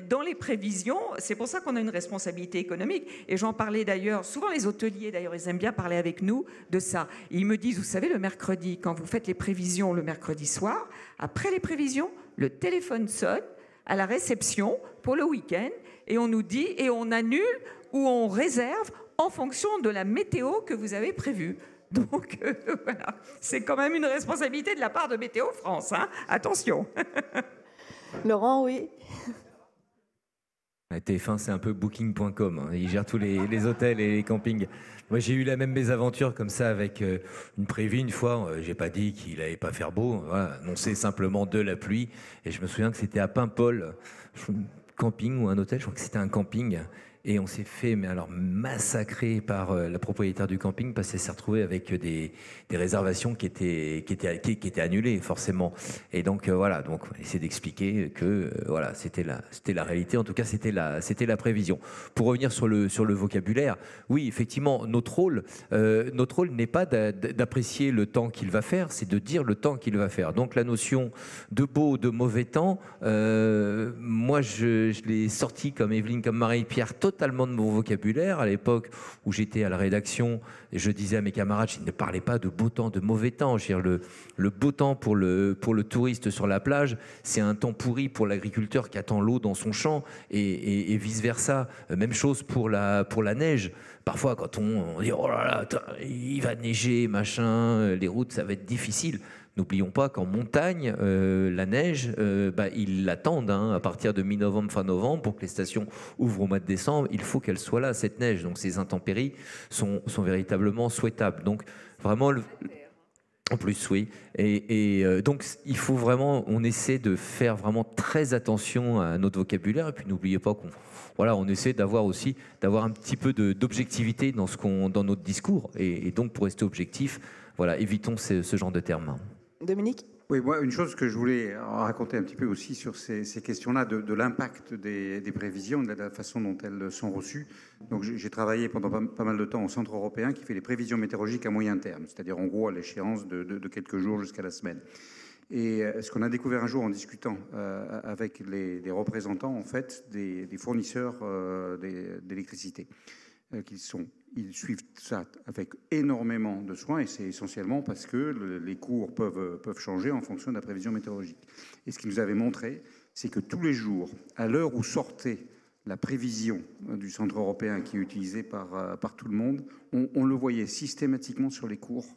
dans les prévisions, c'est pour ça qu'on a une responsabilité économique. Et j'en parlais d'ailleurs, souvent les hôteliers, d'ailleurs, ils aiment bien parler avec nous de ça. Et ils me disent, vous savez, le mercredi, quand vous faites les prévisions le mercredi soir, après les prévisions, le téléphone sonne à la réception pour le week-end et on nous dit, et on annule ou on réserve en fonction de la météo que vous avez prévue. Donc, voilà, c'est quand même une responsabilité de la part de Météo France, hein. Attention. Laurent, oui. TF1, c'est un peu booking.com. Hein. Il gère tous les hôtels et les campings. Moi, j'ai eu la même mésaventure comme ça avec une prévue une fois. J'ai pas dit qu'il allait pas faire beau. Voilà, annoncé simplement de la pluie. Et je me souviens que c'était à Paimpol, camping ou un hôtel. Je crois que c'était un camping. Et on s'est fait, mais alors, massacrer par la propriétaire du camping parce qu'elle s'est retrouvée avec des réservations qui étaient annulées, forcément. Et donc, voilà, donc, on essaie d'expliquer que, voilà, c'était la réalité. En tout cas, c'était la prévision. Pour revenir sur le vocabulaire, oui, effectivement, notre rôle n'est pas d'apprécier le temps qu'il va faire, c'est de dire le temps qu'il va faire. Donc, la notion de beau, de mauvais temps, moi, je l'ai sorti comme Evelyne, comme Marie-Pierre, totalement de mon vocabulaire. À l'époque où j'étais à la rédaction, je disais à mes camarades, je ne parlais pas de beau temps, de mauvais temps. Je veux dire, le beau temps pour le touriste sur la plage, c'est un temps pourri pour l'agriculteur qui attend l'eau dans son champ et vice-versa. Même chose pour la neige. Parfois, quand on dit « oh là là, il va neiger, machin, les routes, ça va être difficile », n'oublions pas qu'en montagne, la neige, ils l'attendent à partir de mi-novembre, fin novembre, pour que les stations ouvrent au mois de décembre. Il faut qu'elle soit là, cette neige. Donc ces intempéries sont véritablement souhaitables. Donc vraiment, en plus, oui. Et donc il faut vraiment, on essaie de faire vraiment très attention à notre vocabulaire. Et puis n'oubliez pas on essaie d'avoir un petit peu d'objectivité dans notre discours. Et donc pour rester objectif, voilà, évitons ce genre de termes. Dominique ? Oui, moi, une chose que je voulais raconter un petit peu aussi sur ces questions-là, de l'impact des prévisions, de la façon dont elles sont reçues. Donc, j'ai travaillé pendant pas mal de temps au Centre européen qui fait les prévisions météorologiques à moyen terme, c'est-à-dire en gros à l'échéance de quelques jours jusqu'à la semaine. Et ce qu'on a découvert un jour en discutant avec les représentants en fait des fournisseurs d'électricité, ils suivent ça avec énormément de soin et c'est essentiellement parce que les cours peuvent changer en fonction de la prévision météorologique. Et ce qu'ils nous avaient montré, c'est que tous les jours, à l'heure où sortait la prévision du Centre européen qui est utilisée par tout le monde, on le voyait systématiquement sur les cours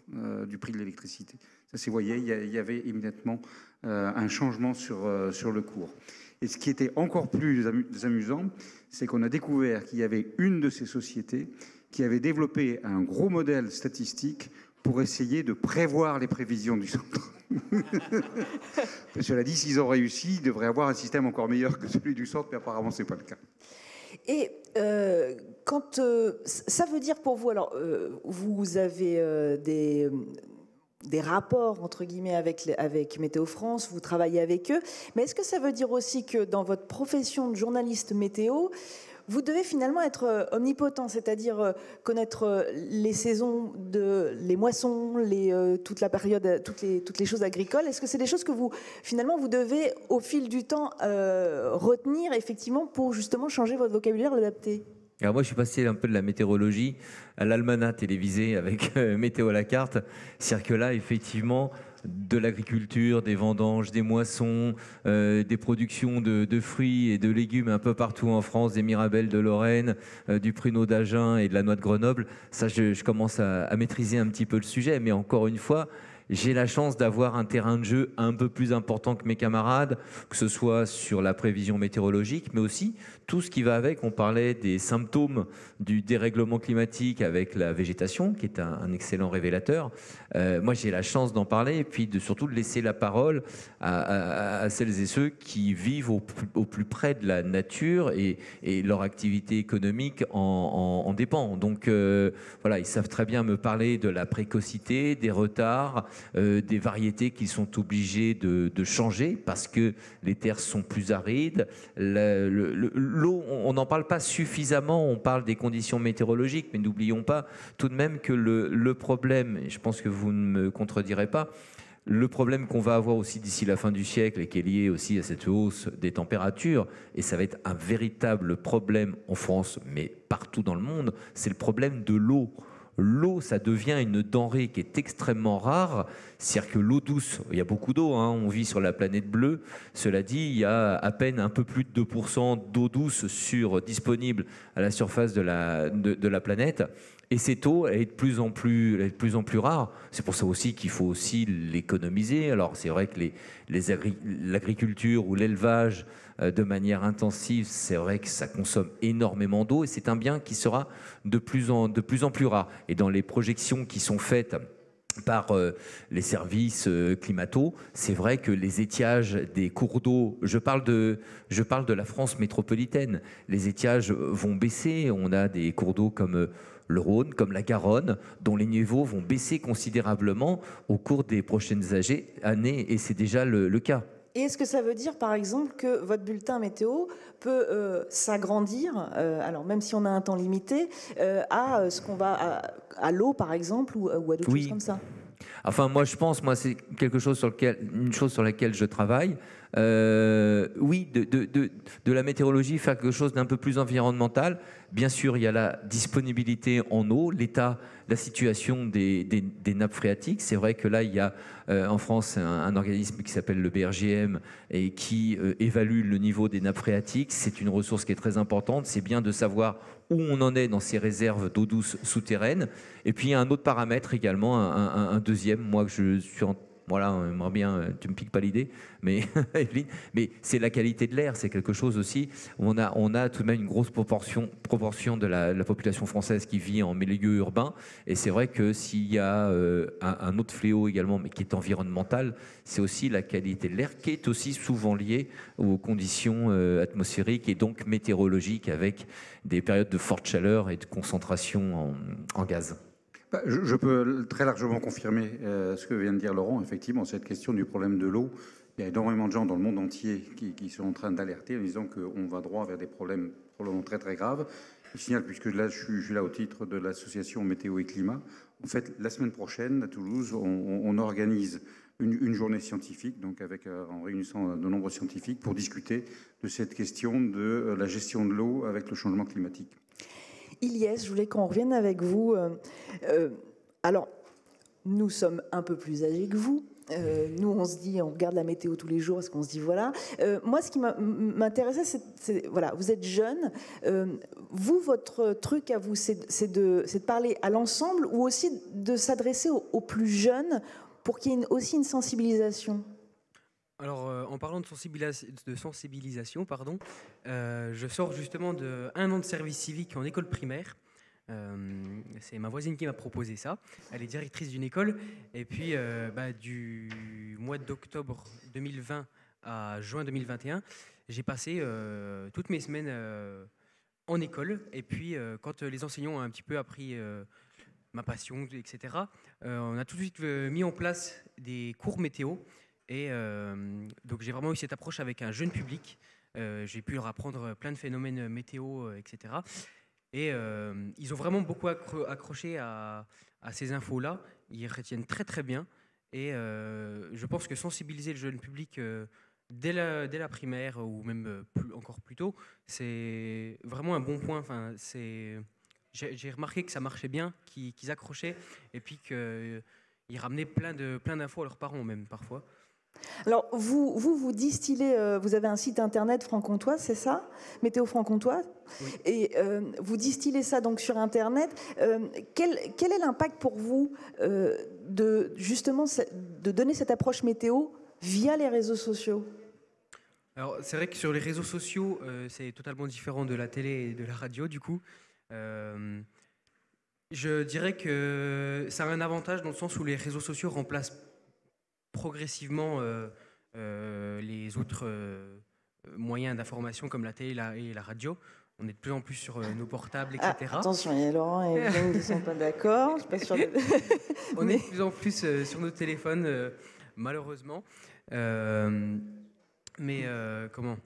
du prix de l'électricité. Ça s'est voyé, il y avait immédiatement un changement sur le cours. Et ce qui était encore plus amusant, c'est qu'on a découvert qu'il y avait une de ces sociétés qui avait développé un gros modèle statistique pour essayer de prévoir les prévisions du centre. Cela dit, s'ils ont réussi, ils devraient avoir un système encore meilleur que celui du centre, mais apparemment, ce n'est pas le cas. Et quand ça veut dire pour vous, alors vous avez des rapports, entre guillemets, avec Météo France, vous travaillez avec eux, mais est-ce que ça veut dire aussi que dans votre profession de journaliste météo, vous devez finalement être omnipotent, c'est-à-dire connaître les saisons, les moissons, toute la période, toutes les choses agricoles. Est-ce que c'est des choses que vous devez, au fil du temps, retenir effectivement pour justement changer votre vocabulaire, l'adapter ? Alors moi, je suis passé un peu de la météorologie à l'almanach télévisé avec Météo à la carte. C'est-à-dire que là, effectivement, de l'agriculture, des vendanges, des moissons, des productions de fruits et de légumes un peu partout en France, des mirabelles de Lorraine, du pruneau d'Agen et de la noix de Grenoble. Ça, je commence à maîtriser un petit peu le sujet. Mais encore une fois, j'ai la chance d'avoir un terrain de jeu un peu plus important que mes camarades, que ce soit sur la prévision météorologique, mais aussi tout ce qui va avec. On parlait des symptômes du dérèglement climatique avec la végétation, qui est un excellent révélateur. Moi, j'ai la chance d'en parler et puis surtout de laisser la parole à celles et ceux qui vivent au plus près de la nature et leur activité économique en dépend. Donc voilà, ils savent très bien me parler de la précocité, des retards, des variétés qu'ils sont obligés de changer parce que les terres sont plus arides. L'eau, on n'en parle pas suffisamment, on parle des conditions météorologiques, mais n'oublions pas tout de même que le problème, et je pense que vous ne me contredirez pas, le problème qu'on va avoir aussi d'ici la fin du siècle et qui est lié aussi à cette hausse des températures, et ça va être un véritable problème en France, mais partout dans le monde, c'est le problème de l'eau. L'eau, ça devient une denrée qui est extrêmement rare. C'est-à-dire que l'eau douce, il y a beaucoup d'eau, hein, on vit sur la planète bleue. Cela dit, il y a à peine un peu plus de 2% d'eau douce disponible à la surface de la planète. Et cette eau, elle est de plus en plus rare. C'est pour ça aussi qu'il faut aussi l'économiser. Alors c'est vrai que l'agriculture ou l'élevage de manière intensive, c'est vrai que ça consomme énormément d'eau et c'est un bien qui sera de plus en plus rare. Et dans les projections qui sont faites par les services climato, c'est vrai que les étiages des cours d'eau, je parle de la France métropolitaine, les étiages vont baisser. On a des cours d'eau comme le Rhône, comme la Garonne, dont les niveaux vont baisser considérablement au cours des prochaines années, et c'est déjà le cas. Et est-ce que ça veut dire, par exemple, que votre bulletin météo peut s'agrandir, alors même si on a un temps limité, à ce qu'on va à l'eau, par exemple, ou à d'autres choses comme ça? Enfin, moi, je pense, c'est une chose sur laquelle je travaille. Oui, de la météorologie, faire quelque chose d'un peu plus environnemental. Bien sûr, il y a la disponibilité en eau, la situation des nappes phréatiques. C'est vrai que là, il y a en France un organisme qui s'appelle le BRGM et qui évalue le niveau des nappes phréatiques. C'est une ressource qui est très importante. C'est bien de savoir où on en est dans ces réserves d'eau douce souterraines. Et puis, il y a un autre paramètre également, un deuxième, moi, que je suis voilà, on aimerait bien, tu me piques pas l'idée, mais Evelyne, mais c'est la qualité de l'air, c'est quelque chose aussi. On a tout de même une grosse proportion de la population française qui vit en milieu urbain, et c'est vrai que s'il y a un autre fléau également, mais qui est environnemental, c'est aussi la qualité de l'air, qui est aussi souvent liée aux conditions atmosphériques et donc météorologiques, avec des périodes de forte chaleur et de concentration en gaz. Je peux très largement confirmer ce que vient de dire Laurent. Effectivement, cette question du problème de l'eau, il y a énormément de gens dans le monde entier qui sont en train d'alerter en disant qu'on va droit vers des problèmes probablement très très graves. Je signale, puisque là je suis là au titre de l'association Météo et Climat, en fait la semaine prochaine à Toulouse, on organise une journée scientifique, donc en réunissant de nombreux scientifiques pour discuter de cette question de la gestion de l'eau avec le changement climatique. Ilyes, je voulais qu'on revienne avec vous. Alors, nous sommes un peu plus âgés que vous. Nous, on se dit, on regarde la météo tous les jours parce qu'on se dit voilà. Moi, ce qui m'intéressait, c'est voilà, vous êtes jeune. Vous, votre truc à vous, c'est de parler à l'ensemble ou aussi de s'adresser aux plus jeunes pour qu'il y ait aussi une sensibilisation. Alors, en parlant de sensibilisation, je sors justement d'1 an de service civique en école primaire. C'est ma voisine qui m'a proposé ça. Elle est directrice d'une école. Et puis, du mois d'octobre 2020 à juin 2021, j'ai passé toutes mes semaines en école. Et puis, quand les enseignants ont un petit peu appris ma passion, etc., on a tout de suite mis en place des cours météo. Et donc j'ai vraiment eu cette approche avec un jeune public. J'ai pu leur apprendre plein de phénomènes météo, etc. Et ils ont vraiment beaucoup accroché à ces infos-là. Ils retiennent très très bien. Et je pense que sensibiliser le jeune public dès la primaire ou même encore plus tôt, c'est vraiment un bon point. Enfin, j'ai remarqué que ça marchait bien, qu'ils accrochaient et puis qu'ils ramenaient plein d'infos à leurs parents même parfois. Alors, vous distillez, vous avez un site internet franc-comtois, c'est ça? Météo franc-comtois. Oui. Et vous distillez ça donc sur internet. Quel est l'impact pour vous justement de donner cette approche météo via les réseaux sociaux? Alors, c'est vrai que sur les réseaux sociaux, c'est totalement différent de la télé et de la radio, du coup. Je dirais que ça a un avantage dans le sens où les réseaux sociaux remplacent progressivement les autres moyens d'information comme la télé et la radio. On est de plus en plus sur nos portables, etc. Ah, attention, il y a Laurent et Evelyne qui ne sont pas d'accord. Je suis pas sûre de... On est de plus en plus sur nos téléphones, malheureusement. Mais comment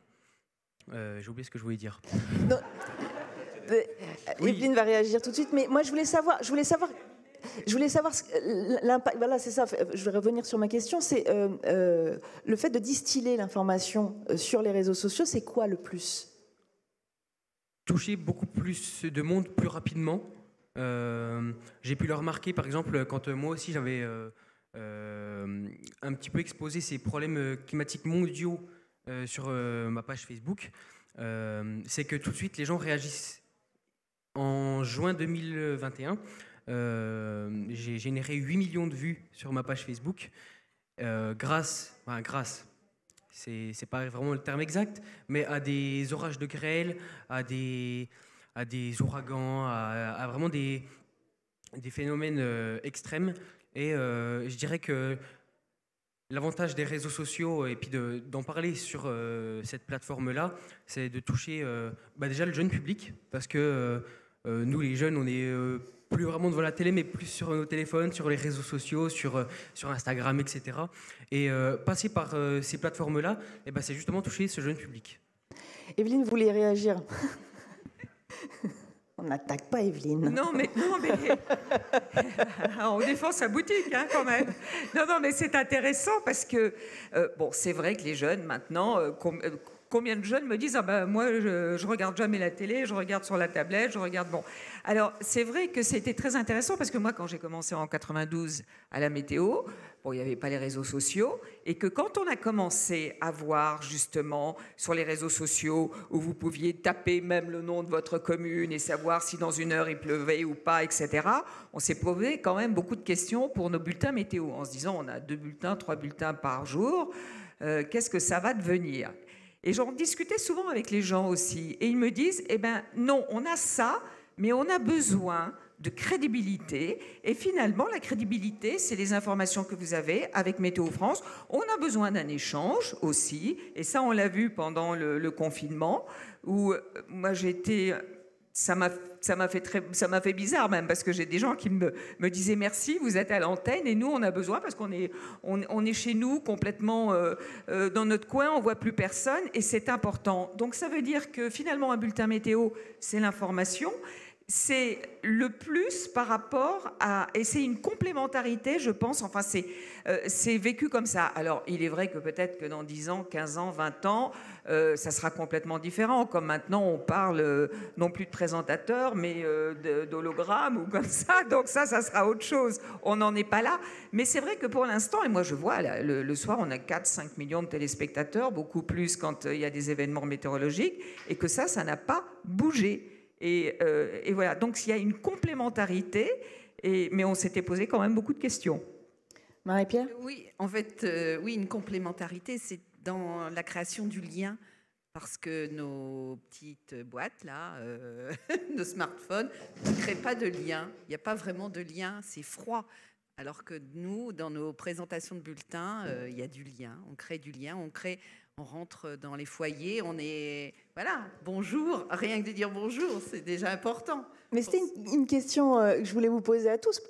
j'ai oublié ce que je voulais dire. Non. Oui. Evelyne va réagir tout de suite, mais moi je voulais savoir l'impact. Voilà, c'est ça. Je vais revenir sur ma question. C'est le fait de distiller l'information sur les réseaux sociaux. C'est quoi le plus? Toucher beaucoup plus de monde plus rapidement. J'ai pu le remarquer, par exemple, quand moi aussi j'avais un petit peu exposé ces problèmes climatiques mondiaux sur ma page Facebook. C'est que tout de suite les gens réagissent. En juin 2021, j'ai généré 8 millions de vues sur ma page Facebook grâce, c'est pas vraiment le terme exact, mais à des orages de grêle, à des ouragans, à vraiment des phénomènes extrêmes. Et je dirais que l'avantage des réseaux sociaux et puis d'en parler sur cette plateforme-là, c'est de toucher déjà le jeune public, parce que nous, les jeunes, on est plus vraiment devant la télé, mais plus sur nos téléphones, sur les réseaux sociaux, sur Instagram, etc. Et passer par ces plateformes-là, c'est justement toucher ce jeune public. Evelyne, vous voulez réagir? On n'attaque pas Evelyne. Non, mais on défend sa boutique, hein, quand même. Non, mais c'est intéressant parce que, c'est vrai que les jeunes, maintenant... Combien de jeunes me disent moi je regarde jamais la télé, je regarde sur la tablette, je regarde Alors c'est vrai que c'était très intéressant parce que moi quand j'ai commencé en 92 à la météo, il n'y avait pas les réseaux sociaux et que quand on a commencé à voir justement sur les réseaux sociaux où vous pouviez taper même le nom de votre commune et savoir si dans une heure il pleuvait ou pas, etc. On s'est posé quand même beaucoup de questions pour nos bulletins météo en se disant on a 2 bulletins, 3 bulletins par jour, qu'est-ce que ça va devenir? Et j'en discutais souvent avec les gens aussi. Et ils me disent, non, on a ça, mais on a besoin de crédibilité. Et finalement, la crédibilité, c'est les informations que vous avez avec Météo France. On a besoin d'un échange aussi. Et ça, on l'a vu pendant le confinement, où moi, j'étais... Ça m'a fait bizarre même, parce que j'ai des gens qui me disaient merci, vous êtes à l'antenne et nous on a besoin parce qu'on est chez nous complètement dans notre coin, on voit plus personne et c'est important. Donc ça veut dire que finalement un bulletin météo, c'est l'information, c'est le plus par rapport à... Et c'est une complémentarité, je pense, enfin c'est vécu comme ça. Alors il est vrai que peut-être que dans 10 ans, 15 ans, 20 ans, ça sera complètement différent. Comme maintenant on parle non plus de présentateurs, mais d'hologrammes ou comme ça. Donc ça sera autre chose. On n'en est pas là. Mais c'est vrai que pour l'instant, et moi je vois, là, le soir on a 4-5 millions de téléspectateurs, beaucoup plus quand il y a des événements météorologiques, et que ça n'a pas bougé. Et voilà, donc il y a une complémentarité, mais on s'était posé quand même beaucoup de questions. Marie-Pierre ? Oui, en fait, oui, une complémentarité, c'est dans la création du lien, parce que nos petites boîtes, là, nos smartphones, ne créent pas de lien. Il n'y a pas vraiment de lien, c'est froid. Alors que nous, dans nos présentations de bulletins, il y a du lien, on crée du lien, on rentre dans les foyers, on est... Voilà, bonjour, rien que de dire bonjour, c'est déjà important. Mais c'était une question que je voulais vous poser à tous.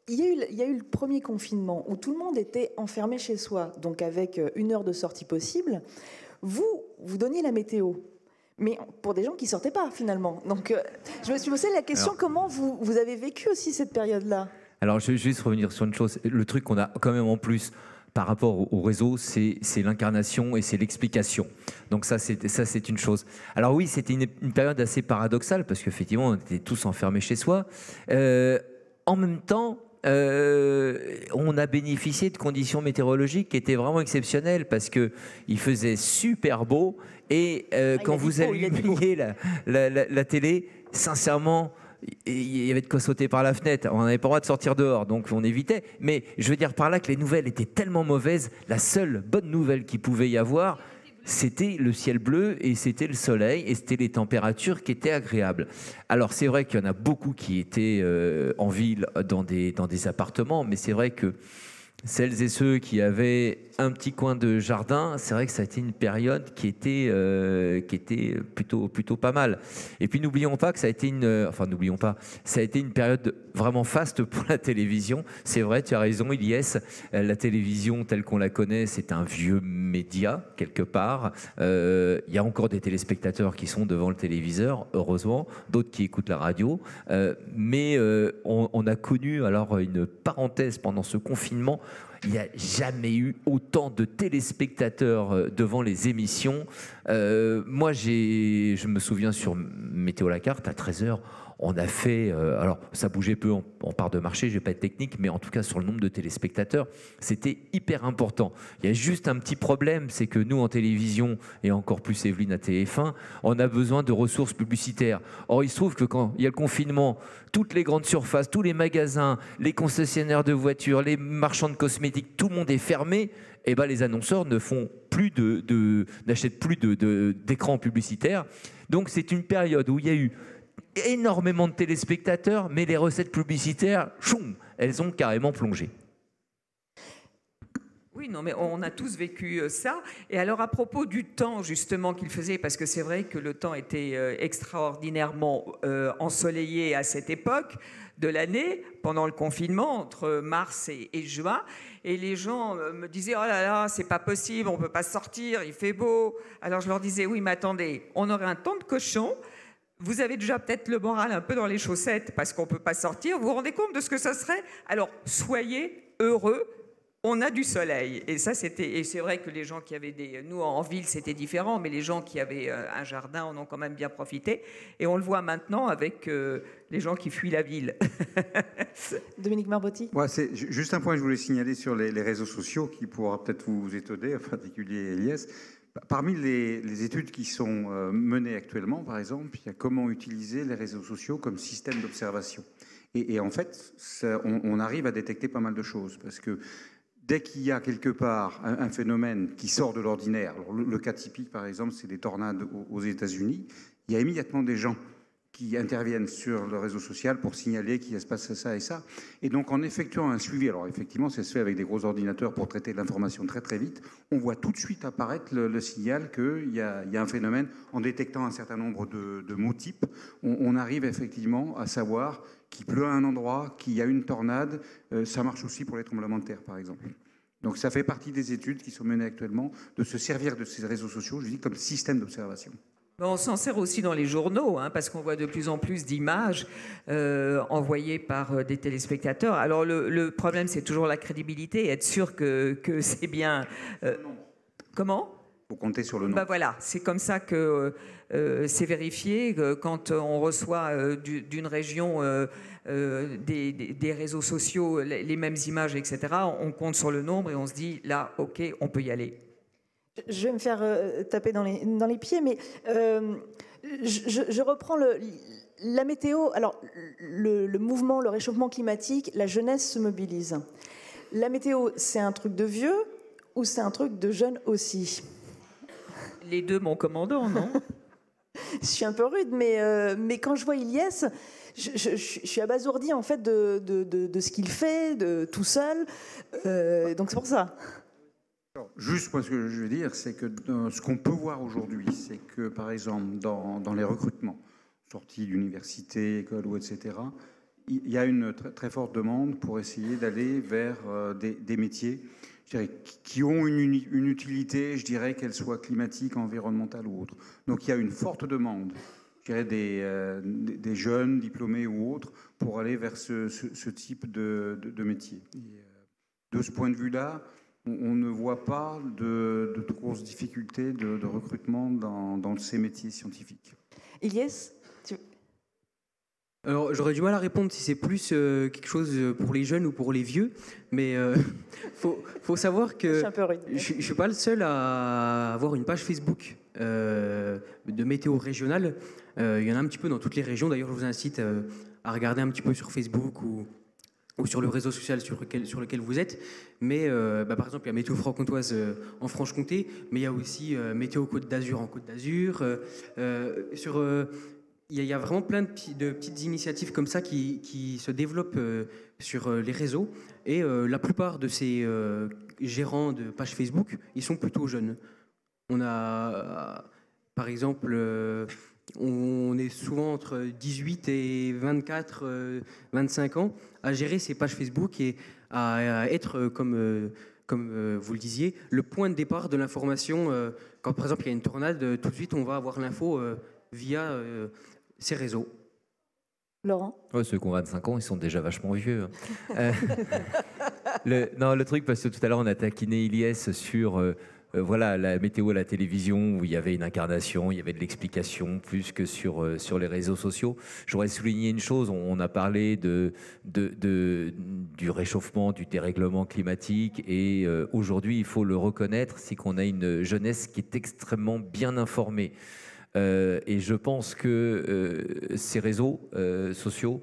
Il y a eu le premier confinement où tout le monde était enfermé chez soi, donc avec 1 heure de sortie possible. Vous donniez la météo, mais pour des gens qui ne sortaient pas finalement. Donc je me suis posé la question, comment vous avez vécu aussi cette période-là ? Alors je vais juste revenir sur une chose. Le truc qu'on a quand même en plus par rapport au réseau, c'est l'incarnation et c'est l'explication. Donc ça, c'est une chose. Alors oui, c'était une période assez paradoxale parce qu'effectivement, on était tous enfermés chez soi. En même temps, on a bénéficié de conditions météorologiques qui étaient vraiment exceptionnelles parce qu'il faisait super beau et quand vous allumiez la télé, sincèrement, il y avait de quoi sauter par la fenêtre. On n'avait pas le droit de sortir dehors, donc on évitait. Mais je veux dire par là que les nouvelles étaient tellement mauvaises, la seule bonne nouvelle qu'il pouvait y avoir, c'était le ciel bleu et c'était le soleil et c'était les températures qui étaient agréables. Alors c'est vrai qu'il y en a beaucoup qui étaient en ville dans des appartements, mais c'est vrai que celles et ceux qui avaient un petit coin de jardin, c'est vrai que ça a été une période qui était plutôt pas mal. Et puis n'oublions pas que ça a été ça a été une période vraiment faste pour la télévision. C'est vrai, tu as raison, Ilyes, la télévision telle qu'on la connaît, c'est un vieux média quelque part. Il y a encore des téléspectateurs qui sont devant le téléviseur, heureusement, d'autres qui écoutent la radio. Mais on a connu alors une parenthèse pendant ce confinement. Il n'y a jamais eu autant de téléspectateurs devant les émissions. Moi, je me souviens sur Météo la carte, à 13h, on a fait... alors, ça bougeait peu en part de marché, je ne vais pas être technique, mais en tout cas, sur le nombre de téléspectateurs, c'était hyper important. Il y a juste un petit problème, c'est que nous, en télévision, et encore plus Evelyne à TF1, on a besoin de ressources publicitaires. Or, il se trouve que quand il y a le confinement, toutes les grandes surfaces, tous les magasins, les concessionnaires de voitures, les marchands de cosmétiques, tout le monde est fermé, et ben les annonceurs ne font plus n'achètent plus d'écrans publicitaires. Donc, c'est une période où il y a eu énormément de téléspectateurs, mais les recettes publicitaires, choum, elles ont carrément plongé. Oui, non, mais on a tous vécu ça. Et alors, à propos du temps, justement, qu'il faisait, parce que c'est vrai que le temps était extraordinairement ensoleillé à cette époque de l'année, pendant le confinement, entre mars et juin. Et les gens me disaient « Oh là là, c'est pas possible, on peut pas sortir, il fait beau. » Alors, je leur disais « Oui, mais attendez, on aurait un temps de cochon. Vous avez déjà peut-être le moral un peu dans les chaussettes parce qu'on ne peut pas sortir. Vous vous rendez compte de ce que ça serait? Alors, soyez heureux. On a du soleil. Et ça, et c'est vrai que les gens qui avaient nous, en ville, c'était différent, mais les gens qui avaient un jardin en ont quand même bien profité. Et on le voit maintenant avec les gens qui fuient la ville. Dominique Marbotti. Ouais, c'est juste un point que je voulais signaler sur les réseaux sociaux qui pourra peut-être vous étonner, en particulier Eliès. Parmi les études qui sont menées actuellement, par exemple, il y a comment utiliser les réseaux sociaux comme système d'observation. Et en fait, on arrive à détecter pas mal de choses, parce que dès qu'il y a quelque part un phénomène qui sort de l'ordinaire, le cas typique, par exemple, c'est des tornades aux États-Unis, il y a immédiatement des gens qui interviennent sur le réseau social pour signaler qu'il se passe ça et ça. Et donc, en effectuant un suivi, alors effectivement, ça se fait avec des gros ordinateurs pour traiter l'information très très vite, on voit tout de suite apparaître le signal qu'il y a un phénomène. En détectant un certain nombre de mots types, on arrive effectivement à savoir qu'il pleut à un endroit, qu'il y a une tornade. Ça marche aussi pour les tremblements de terre, par exemple. Donc, ça fait partie des études qui sont menées actuellement, de se servir de ces réseaux sociaux, je dis, comme système d'observation. On s'en sert aussi dans les journaux, parce qu'on voit de plus en plus d'images envoyées par des téléspectateurs. Alors le problème, c'est toujours la crédibilité, être sûr que c'est bien... Comment ? Il faut compter sur le nom. Voilà, c'est comme ça que c'est vérifié. Quand on reçoit d'une région des réseaux sociaux les mêmes images, etc., on compte sur le nombre et on se dit, là, OK, on peut y aller. Je vais me faire taper dans les pieds, mais je reprends la météo. Alors, le mouvement, le réchauffement climatique, la jeunesse se mobilise. La météo, c'est un truc de vieux ou c'est un truc de jeune aussi? Les deux, mon commandant, non? Je suis un peu rude, mais quand je vois Ilyes, je suis abasourdie en fait de ce qu'il fait, tout seul. Donc c'est pour ça. Alors, juste, moi, ce que je veux dire, c'est que ce qu'on peut voir aujourd'hui, c'est que, par exemple, dans les recrutements, sortis d'université, école ou etc., il y a une très forte demande pour essayer d'aller vers des métiers, je dirais, qui ont une utilité, je dirais, qu'elle soit climatique, environnementale ou autre. Donc il y a une forte demande, je dirais, des jeunes diplômés ou autres pour aller vers ce type de métier. Et, de ce point de vue-là, on ne voit pas de grosses difficultés de recrutement dans ces métiers scientifiques. Ilyes, Alors, j'aurais du mal à répondre si c'est plus quelque chose pour les jeunes ou pour les vieux, mais faut savoir que je ne suis pas le seul à avoir une page Facebook de météo régionale. Il y en a un petit peu dans toutes les régions. D'ailleurs, je vous incite à regarder un petit peu sur Facebook ou sur le réseau social sur lequel vous êtes. Mais par exemple, il y a Météo franc-comtoise en Franche-Comté, mais il y a aussi Météo Côte d'Azur en Côte d'Azur. Il y a vraiment plein de petites initiatives comme ça qui se développent sur les réseaux. Et la plupart de ces gérants de pages Facebook, ils sont plutôt jeunes. On a, par exemple, on est souvent entre 18 et 24, 25 ans à gérer ces pages Facebook et à être, comme vous le disiez, le point de départ de l'information. Quand, par exemple, il y a une tornade, tout de suite, on va avoir l'info via ces réseaux. Laurent ? Ouais, ceux qui ont 25 ans, ils sont déjà vachement vieux. Le truc, parce que tout à l'heure, on a taquiné Ilyes sur voilà, la météo à la télévision, où il y avait une incarnation, il y avait de l'explication, plus que sur les réseaux sociaux. J'aurais souligné une chose, on a parlé du réchauffement, du dérèglement climatique, et aujourd'hui, il faut le reconnaître, c'est qu'on a une jeunesse qui est extrêmement bien informée. Et je pense que ces réseaux sociaux,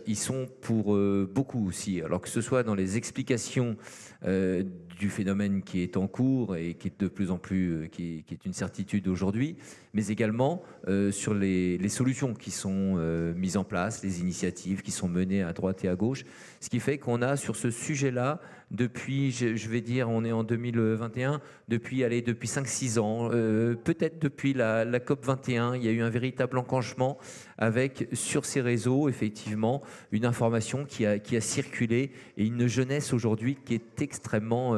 ils sont pour beaucoup aussi. Alors que ce soit dans les explications du phénomène qui est en cours et qui est de plus en plus, qui est une certitude aujourd'hui, mais également sur les solutions qui sont mises en place, les initiatives qui sont menées à droite et à gauche. Ce qui fait qu'on a sur ce sujet-là, depuis, je vais dire, on est en 2021, depuis 5-6 ans, peut-être depuis la COP21, il y a eu un véritable enclenchement avec, sur ces réseaux, effectivement, une information qui a circulé et une jeunesse aujourd'hui qui est extrêmement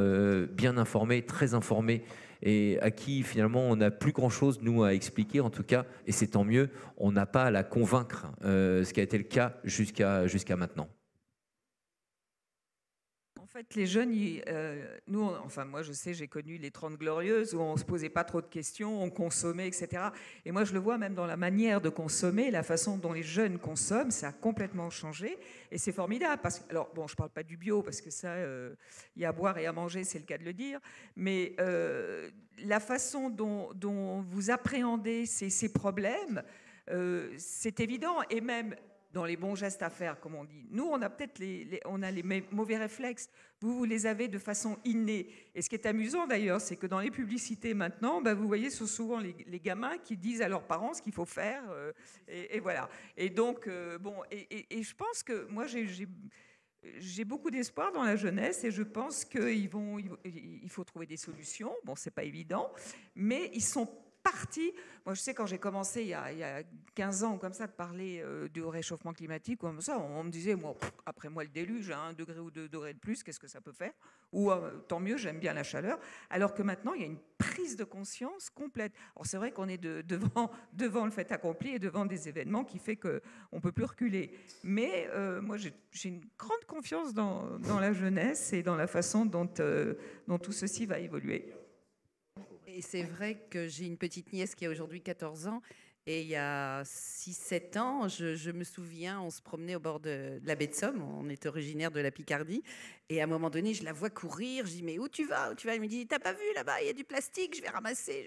bien informée, très informée, et à qui finalement on n'a plus grand-chose, nous, à expliquer en tout cas, et c'est tant mieux, on n'a pas à la convaincre, ce qui a été le cas jusqu'à maintenant. En fait, les jeunes, moi je sais, j'ai connu les 30 Glorieuses où on ne se posait pas trop de questions, on consommait, etc. Et moi je le vois même dans la manière de consommer, la façon dont les jeunes consomment, ça a complètement changé. Et c'est formidable. Alors, bon, je ne parle pas du bio, parce que ça, il y a à boire et à manger, c'est le cas de le dire. Mais la façon dont vous appréhendez ces problèmes, c'est évident. Et même dans les bons gestes à faire, comme on dit. Nous, on a peut-être les mauvais réflexes. Vous les avez de façon innée. Et ce qui est amusant d'ailleurs, c'est que dans les publicités maintenant, vous voyez, ce sont souvent les gamins qui disent à leurs parents ce qu'il faut faire. Et voilà. Et donc, et je pense que moi, j'ai beaucoup d'espoir dans la jeunesse et je pense qu'il faut trouver des solutions. Bon, c'est pas évident, mais ils sont partie. Moi, je sais, quand j'ai commencé il y a 15 ans comme ça de parler du réchauffement climatique, comme ça, on me disait, moi, après moi le déluge, à 1 degré ou 2 degrés de plus, qu'est-ce que ça peut faire? Ou tant mieux, j'aime bien la chaleur. Alors que maintenant, il y a une prise de conscience complète. Alors c'est vrai qu'on est devant le fait accompli et devant des événements qui fait qu'on ne peut plus reculer. Mais moi, j'ai une grande confiance dans la jeunesse et dans la façon dont tout ceci va évoluer. Et c'est vrai que j'ai une petite nièce qui a aujourd'hui 14 ans. Et il y a 6-7 ans, je me souviens, on se promenait au bord de la baie de Somme. On est originaire de la Picardie. Et à un moment donné, je la vois courir. Je dis, mais où tu vas? Elle me dit, t'as pas vu là-bas, il y a du plastique, je vais ramasser.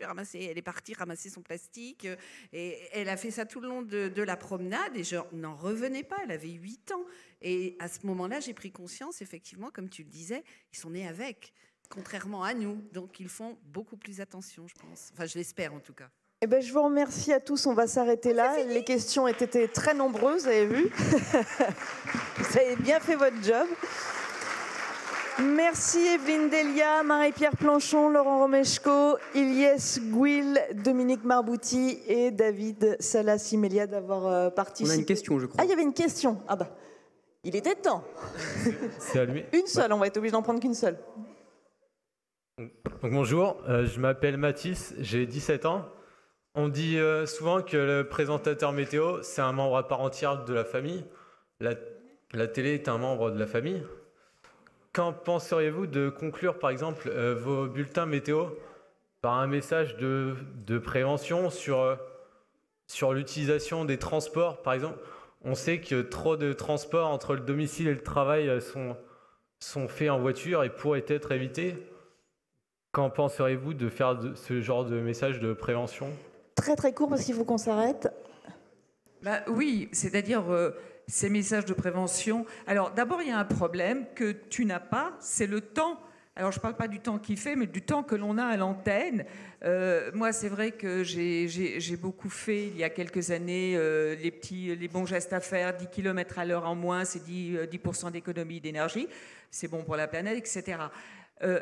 Elle est partie ramasser son plastique. Et elle a fait ça tout le long de la promenade. Et je n'en revenais pas. Elle avait 8 ans. Et à ce moment-là, j'ai pris conscience, effectivement, comme tu le disais, ils sont nés avec. Contrairement à nous. Donc, ils font beaucoup plus attention, je pense. Enfin, je l'espère, en tout cas. Eh ben, je vous remercie à tous. On va s'arrêter là. Les questions étaient très nombreuses, vous avez vu. Vous avez bien fait votre job. Merci Evelyne Delia, Marie-Pierre Planchon, Laurent Romeshko, Ilyes Gouil, Dominique Marbouty et David Salas-Imelia d'avoir participé. On a une question, je crois. Ah, il y avait une question. Ah bah, il était temps. C'est allumé. Une seule, on va être obligé d'en prendre qu'une seule. Donc bonjour, je m'appelle Mathis, j'ai 17 ans. On dit souvent que le présentateur météo, c'est un membre à part entière de la famille. La télé est un membre de la famille. Qu'en penseriez-vous de conclure, par exemple, vos bulletins météo par un message de prévention sur l'utilisation des transports, par exemple, On sait que trop de transports entre le domicile et le travail sont faits en voiture et pourraient être évités. Qu'en penserez-vous de faire ce genre de message de prévention? Très très court parce qu'il faut qu'on s'arrête. Bah, oui, c'est-à-dire ces messages de prévention. Alors d'abord, il y a un problème que tu n'as pas, c'est le temps. Alors je ne parle pas du temps qu'il fait, mais du temps que l'on a à l'antenne. Moi, c'est vrai que j'ai beaucoup fait, il y a quelques années, les bons gestes à faire, 10 km à l'heure en moins, c'est 10% d'économie d'énergie, c'est bon pour la planète, etc. Je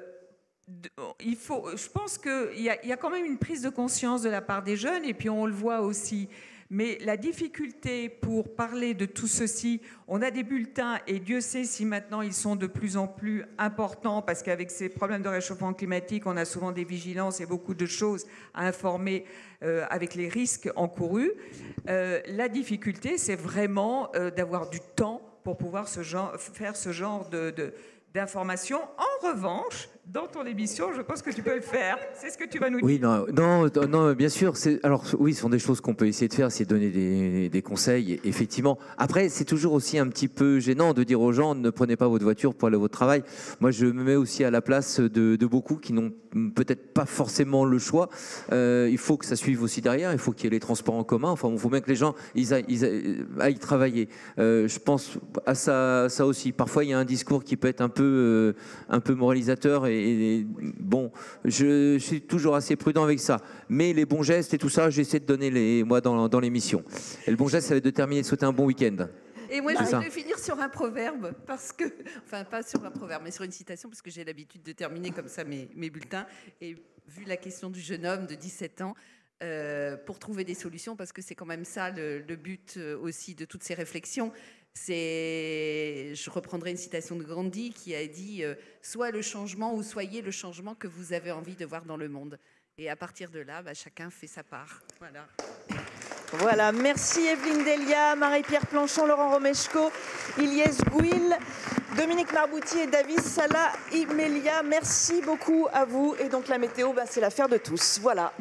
pense qu'il y a quand même une prise de conscience de la part des jeunes, et puis on le voit aussi. Mais la difficulté pour parler de tout ceci, on a des bulletins, et Dieu sait si maintenant ils sont de plus en plus importants, parce qu'avec ces problèmes de réchauffement climatique, on a souvent des vigilances et beaucoup de choses à informer avec les risques encourus. La difficulté, c'est vraiment d'avoir du temps pour pouvoir faire ce genre d'informations. En revanche, dans ton émission, je pense que tu peux le faire. C'est ce que tu vas nous dire. Oui, non, bien sûr. Alors oui, ce sont des choses qu'on peut essayer de faire, c'est donner des conseils, effectivement. Après, c'est toujours aussi un petit peu gênant de dire aux gens ne prenez pas votre voiture pour aller à votre travail. Moi, je me mets aussi à la place de beaucoup qui n'ont peut-être pas forcément le choix. Il faut que ça suive aussi derrière. Il faut qu'il y ait les transports en commun. Enfin, il faut bien que les gens ils aillent travailler. Je pense à ça aussi. Parfois, il y a un discours qui peut être un peu moralisateur et bon, je suis toujours assez prudent avec ça. Mais les bons gestes et tout ça, j'essaie de donner moi dans l'émission. Et le bon geste, ça va être de terminer, de souhaiter un bon week-end. Et moi, je voulais finir sur un proverbe, parce que, enfin, pas sur un proverbe, mais sur une citation, parce que j'ai l'habitude de terminer comme ça mes bulletins. Et vu la question du jeune homme de 17 ans, pour trouver des solutions, parce que c'est quand même ça le but aussi de toutes ces réflexions. Je reprendrai une citation de Gandhi qui a dit « Soit le changement ou soyez le changement que vous avez envie de voir dans le monde ». Et à partir de là, chacun fait sa part. Voilà, merci Evelyne Delia, Marie-Pierre Planchon, Laurent Romeshko, Ilyes Gouil, Dominique Marboutier et David Salah Imelia. Merci beaucoup à vous. Et donc la météo, c'est l'affaire de tous. Voilà.